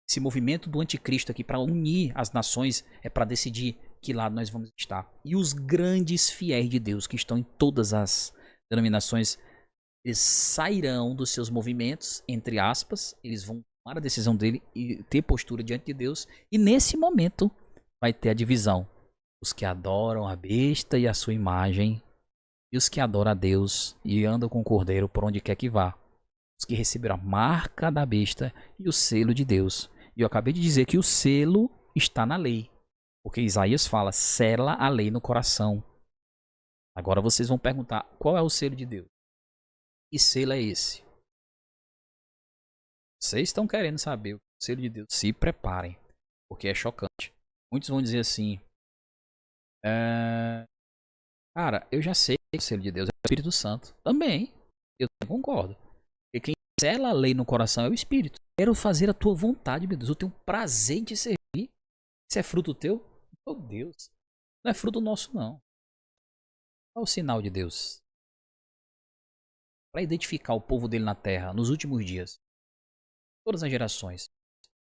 Esse movimento do anticristo aqui para unir as nações é para decidir que lado nós vamos estar. E os grandes fiéis de Deus que estão em todas as denominações, eles sairão dos seus movimentos, entre aspas, eles vão tomar a decisão dele e ter postura diante de Deus. E nesse momento vai ter a divisão. Os que adoram a besta e a sua imagem, e os que adoram a Deus e andam com o cordeiro por onde quer que vá. Os que receberam a marca da besta e o selo de Deus. E eu acabei de dizer que o selo está na lei. Porque Isaías fala, sela a lei no coração. Agora vocês vão perguntar, qual é o selo de Deus? Que selo é esse? Vocês estão querendo saber o selo de Deus? Se preparem, porque é chocante. Muitos vão dizer assim, cara, eu já sei que o selo de Deus é o Espírito Santo. Também, eu concordo. Porque quem sela a lei no coração é o Espírito. Quero fazer a tua vontade, meu Deus. Eu tenho prazer em te servir. Isso é fruto teu? Meu Deus. Não é fruto nosso, não. Qual é o sinal de Deus? Para identificar o povo dele na terra nos últimos dias. Todas as gerações.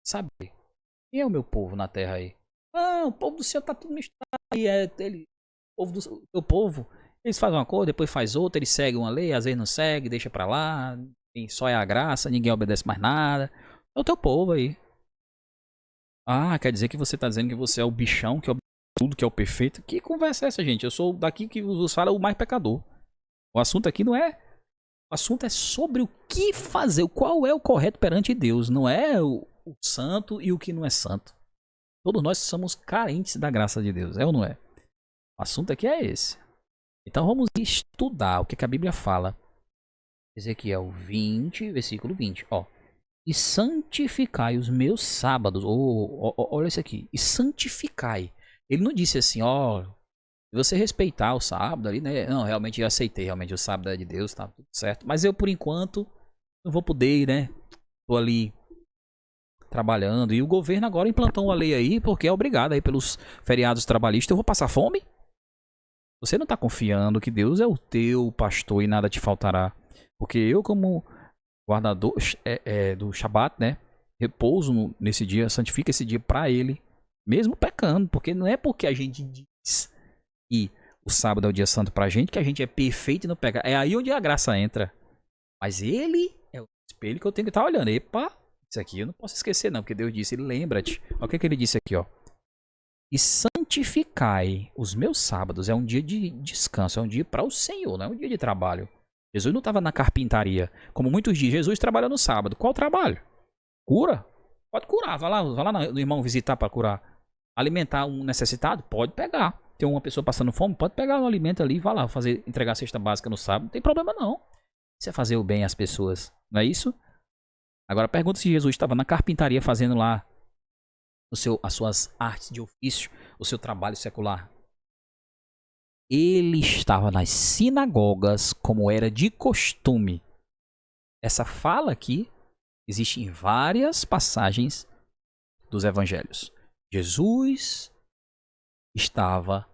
Sabe? Quem é o meu povo na terra aí? Ah, o povo do Senhor tá tudo misturado. O povo do teu povo. Eles fazem uma coisa, depois faz outra. Eles seguem uma lei, às vezes não seguem, deixa pra lá. Só é a graça, ninguém obedece mais nada. É o teu povo aí. Ah, quer dizer que você tá dizendo que você é o bichão, que é tudo, que é o perfeito? Que conversa é essa, gente? Eu sou daqui que vos fala o mais pecador. O assunto aqui não é... O assunto é sobre o que fazer, qual é o correto perante Deus. Não é o santo e o que não é santo. Todos nós somos carentes da graça de Deus, é ou não é? O assunto aqui é esse. Então vamos estudar o que a Bíblia fala. Ezequiel 20, versículo 20. Ó. E santificai os meus sábados. Olha isso aqui. E santificai. Ele não disse assim, ó. Se você respeitar o sábado ali, né? Não, realmente eu aceitei. Realmente o sábado é de Deus, tá tudo certo. Mas eu, por enquanto, não vou poder, né? Tô ali trabalhando. E o governo agora implantou uma lei aí, porque é obrigado aí pelos feriados trabalhistas. Eu vou passar fome? Você não tá confiando que Deus é o teu pastor e nada te faltará. Porque eu, como guardador do Shabat, né? Repouso nesse dia, santifica esse dia para ele, mesmo pecando. Porque não é porque a gente diz que o sábado é o dia santo pra gente que a gente é perfeito e não peca. É aí onde a graça entra. Mas ele é o espelho que eu tenho que estar olhando. Epa, isso aqui eu não posso esquecer não, porque Deus disse, lembra-te. Olha o que ele disse aqui, ó. E santificai os meus sábados. É um dia de descanso, é um dia para o Senhor, não é um dia de trabalho. Jesus não estava na carpintaria, como muitos dizem. Jesus trabalha no sábado. Qual trabalho? Cura? Pode curar. Vai lá no irmão visitar para curar. Alimentar um necessitado? Pode pegar. Tem uma pessoa passando fome? Pode pegar um alimento ali e vai lá entregar a cesta básica no sábado. Não tem problema não. Isso é fazer o bem às pessoas. Não é isso? Agora pergunta se Jesus estava na carpintaria fazendo lá as suas artes de ofício, o seu trabalho secular. Ele estava nas sinagogas como era de costume. Essa fala aqui existe em várias passagens dos evangelhos. Jesus estava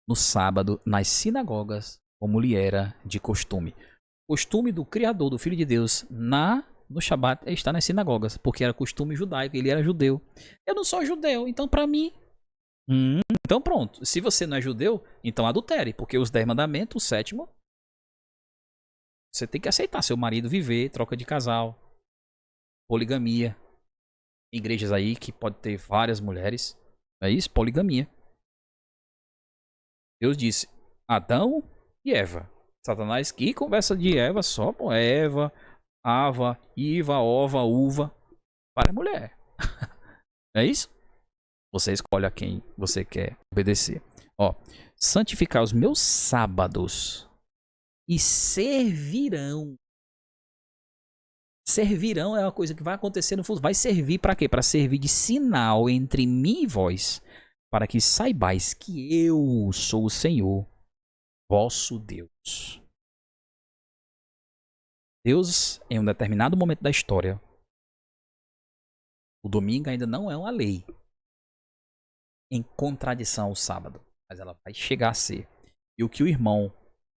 no sábado nas sinagogas como lhe era de costume. O costume do Criador, do Filho de Deus, no Shabat é estar nas sinagogas, porque era costume judaico, ele era judeu. Eu não sou judeu, então para mim Então pronto. Se você não é judeu, então adultere. Porque os 10 mandamentos, o sétimo, você tem que aceitar seu marido viver, troca de casal, poligamia. Igrejas aí que pode ter várias mulheres. É isso? Poligamia. Deus disse Adão e Eva. Satanás, que conversa de Eva só, pô. Eva, Ava, Iva, Ova, Uva. Para mulher. É isso? Você escolhe a quem você quer obedecer. Ó, santificar os meus sábados e servirão. Servirão é uma coisa que vai acontecer no futuro. Vai servir para quê? Para servir de sinal entre mim e vós, para que saibais que eu sou o Senhor, vosso Deus. Deus, em um determinado momento da história, o domingo ainda não é uma lei em contradição ao sábado, mas ela vai chegar a ser. E o que o irmão,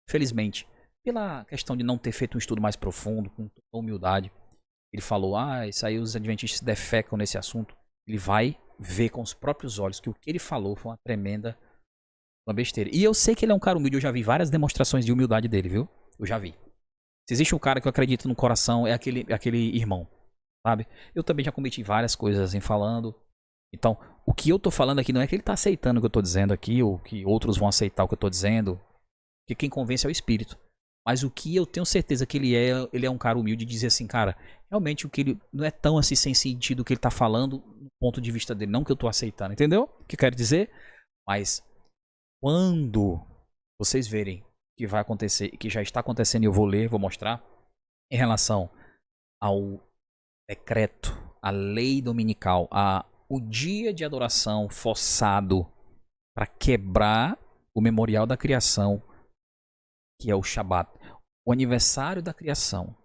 felizmente, pela questão de não ter feito um estudo mais profundo, com humildade, ele falou, isso aí os adventistas defecam nesse assunto. Ele vai ver com os próprios olhos que o que ele falou foi uma besteira. E eu sei que ele é um cara humilde, eu já vi várias demonstrações de humildade dele, viu? Eu já vi. Se existe um cara que eu acredito no coração, é aquele irmão, sabe? Eu também já cometi várias coisas assim falando. Então, o que eu tô falando aqui não é que ele tá aceitando o que eu tô dizendo aqui, ou que outros vão aceitar o que eu tô dizendo. Porque quem convence é o Espírito. Mas o que eu tenho certeza que ele é um cara humilde de dizer assim, cara, realmente o que ele não é tão assim sem sentido o que ele tá falando do ponto de vista dele, não que eu tô aceitando, entendeu? O que eu quero dizer? Mas quando vocês verem que vai acontecer, que já está acontecendo e eu vou ler, vou mostrar, em relação ao decreto, a lei dominical, o dia de adoração forçado para quebrar o memorial da criação, que é o Shabat, o aniversário da criação,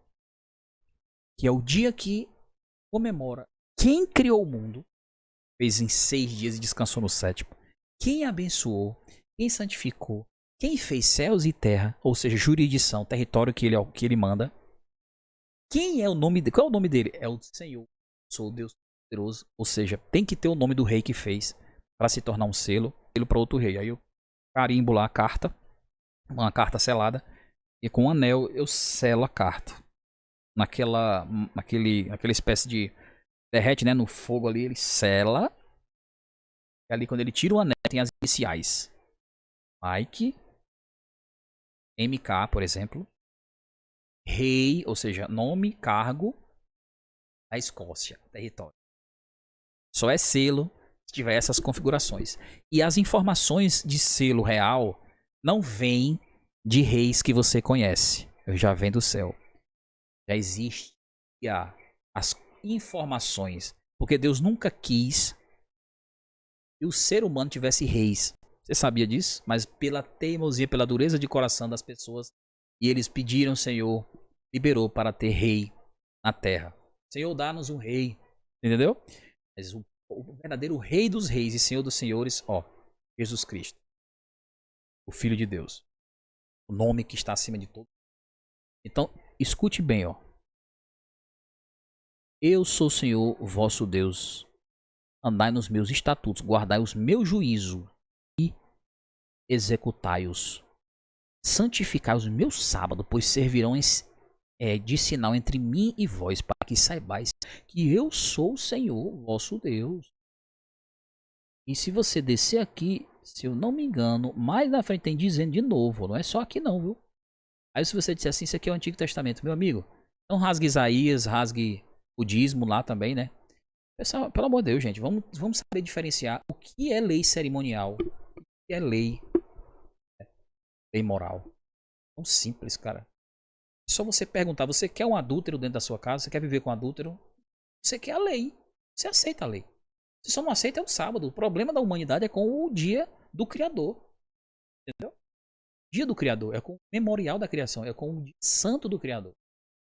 que é o dia que comemora quem criou o mundo, fez em 6 dias e descansou no 7º, quem abençoou, quem santificou, quem fez céus e terra, ou seja, jurisdição, território que ele manda. Quem é o nome dele? Qual é o nome dele? É o Senhor. Sou o Deus poderoso. Ou seja, tem que ter o nome do rei que fez para se tornar um selo para outro rei. Aí eu carimbo lá a carta, uma carta selada, e com um anel eu selo a carta. Naquela espécie de derrete, né, no fogo ali, ele sela. E ali quando ele tira o anel tem as iniciais. Mike, MK, por exemplo. Rei, ou seja, nome, cargo da Escócia, território. Só é selo se tiver essas configurações. E as informações de selo real não vêm de reis que você conhece. Eu já vem do céu. Já existe as informações. Porque Deus nunca quis que o ser humano tivesse reis. Você sabia disso? Mas pela teimosia, pela dureza de coração das pessoas, e eles pediram, Senhor, liberou para ter rei na terra. Senhor, dá-nos um rei. Entendeu? Mas o verdadeiro rei dos reis e Senhor dos senhores, Jesus Cristo. O Filho de Deus. O nome que está acima de todo. Então, escute bem, Eu sou o Senhor, o vosso Deus. Andai nos meus estatutos, guardai os meus juízos e executai-os. Santificai os meus sábados, pois servirão de sinal entre mim e vós, para que saibais que eu sou o Senhor, vosso Deus. E se você descer aqui, se eu não me engano, mais na frente tem dizendo de novo, não é só aqui não, viu? Aí se você disser assim, isso aqui é o Antigo Testamento, meu amigo, então rasgue Isaías, rasgue o dízimo lá também, né? Pessoal, pelo amor de Deus, gente, vamos saber diferenciar o que é lei cerimonial, o que é lei moral. Tão simples, cara. É só você perguntar, você quer um adúltero dentro da sua casa? Você quer viver com um adúltero? Você quer a lei. Você aceita a lei. Você só não aceita é o sábado. O problema da humanidade é com o dia do Criador. Entendeu? Dia do Criador. É com o memorial da criação. É com o dia santo do Criador.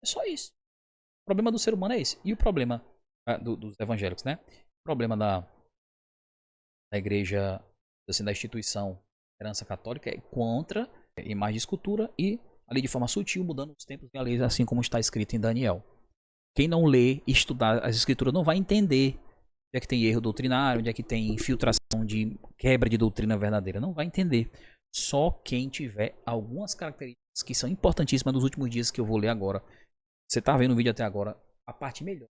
É só isso. O problema do ser humano é esse. E o problema dos evangélicos, né? O problema da igreja, assim, da instituição herança católica é contra imagem de escultura e ali de forma sutil mudando os tempos e a lei, assim como está escrito em Daniel. Quem não lê e estudar as escrituras não vai entender é que tem erro doutrinário, onde é que tem infiltração de quebra de doutrina verdadeira. Não vai entender. Só quem tiver algumas características que são importantíssimas nos últimos dias que eu vou ler agora. Você tá vendo o vídeo até agora, a parte melhor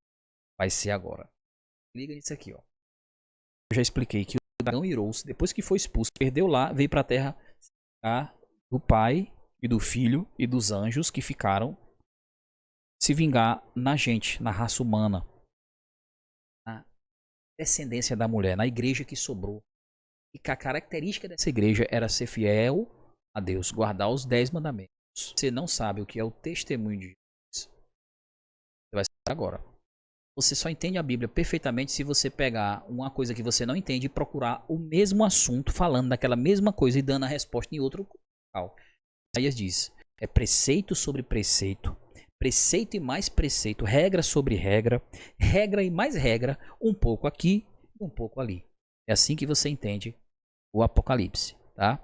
vai ser agora. Liga nisso aqui, ó. Eu já expliquei que o dragão irou-se, depois que foi expulso, perdeu lá, veio pra terra do pai e do filho e dos anjos que ficaram se vingar na gente, na raça humana. Na descendência da mulher, na igreja que sobrou. E que a característica dessa igreja era ser fiel a Deus, guardar os 10 mandamentos. Você não sabe o que é o testemunho de Jesus. Você vai saber agora. Você só entende a Bíblia perfeitamente se você pegar uma coisa que você não entende e procurar o mesmo assunto, falando daquela mesma coisa e dando a resposta em outro local. Isaías diz, é preceito sobre preceito, preceito e mais preceito, regra sobre regra, regra e mais regra, um pouco aqui e um pouco ali. É assim que você entende o Apocalipse, tá?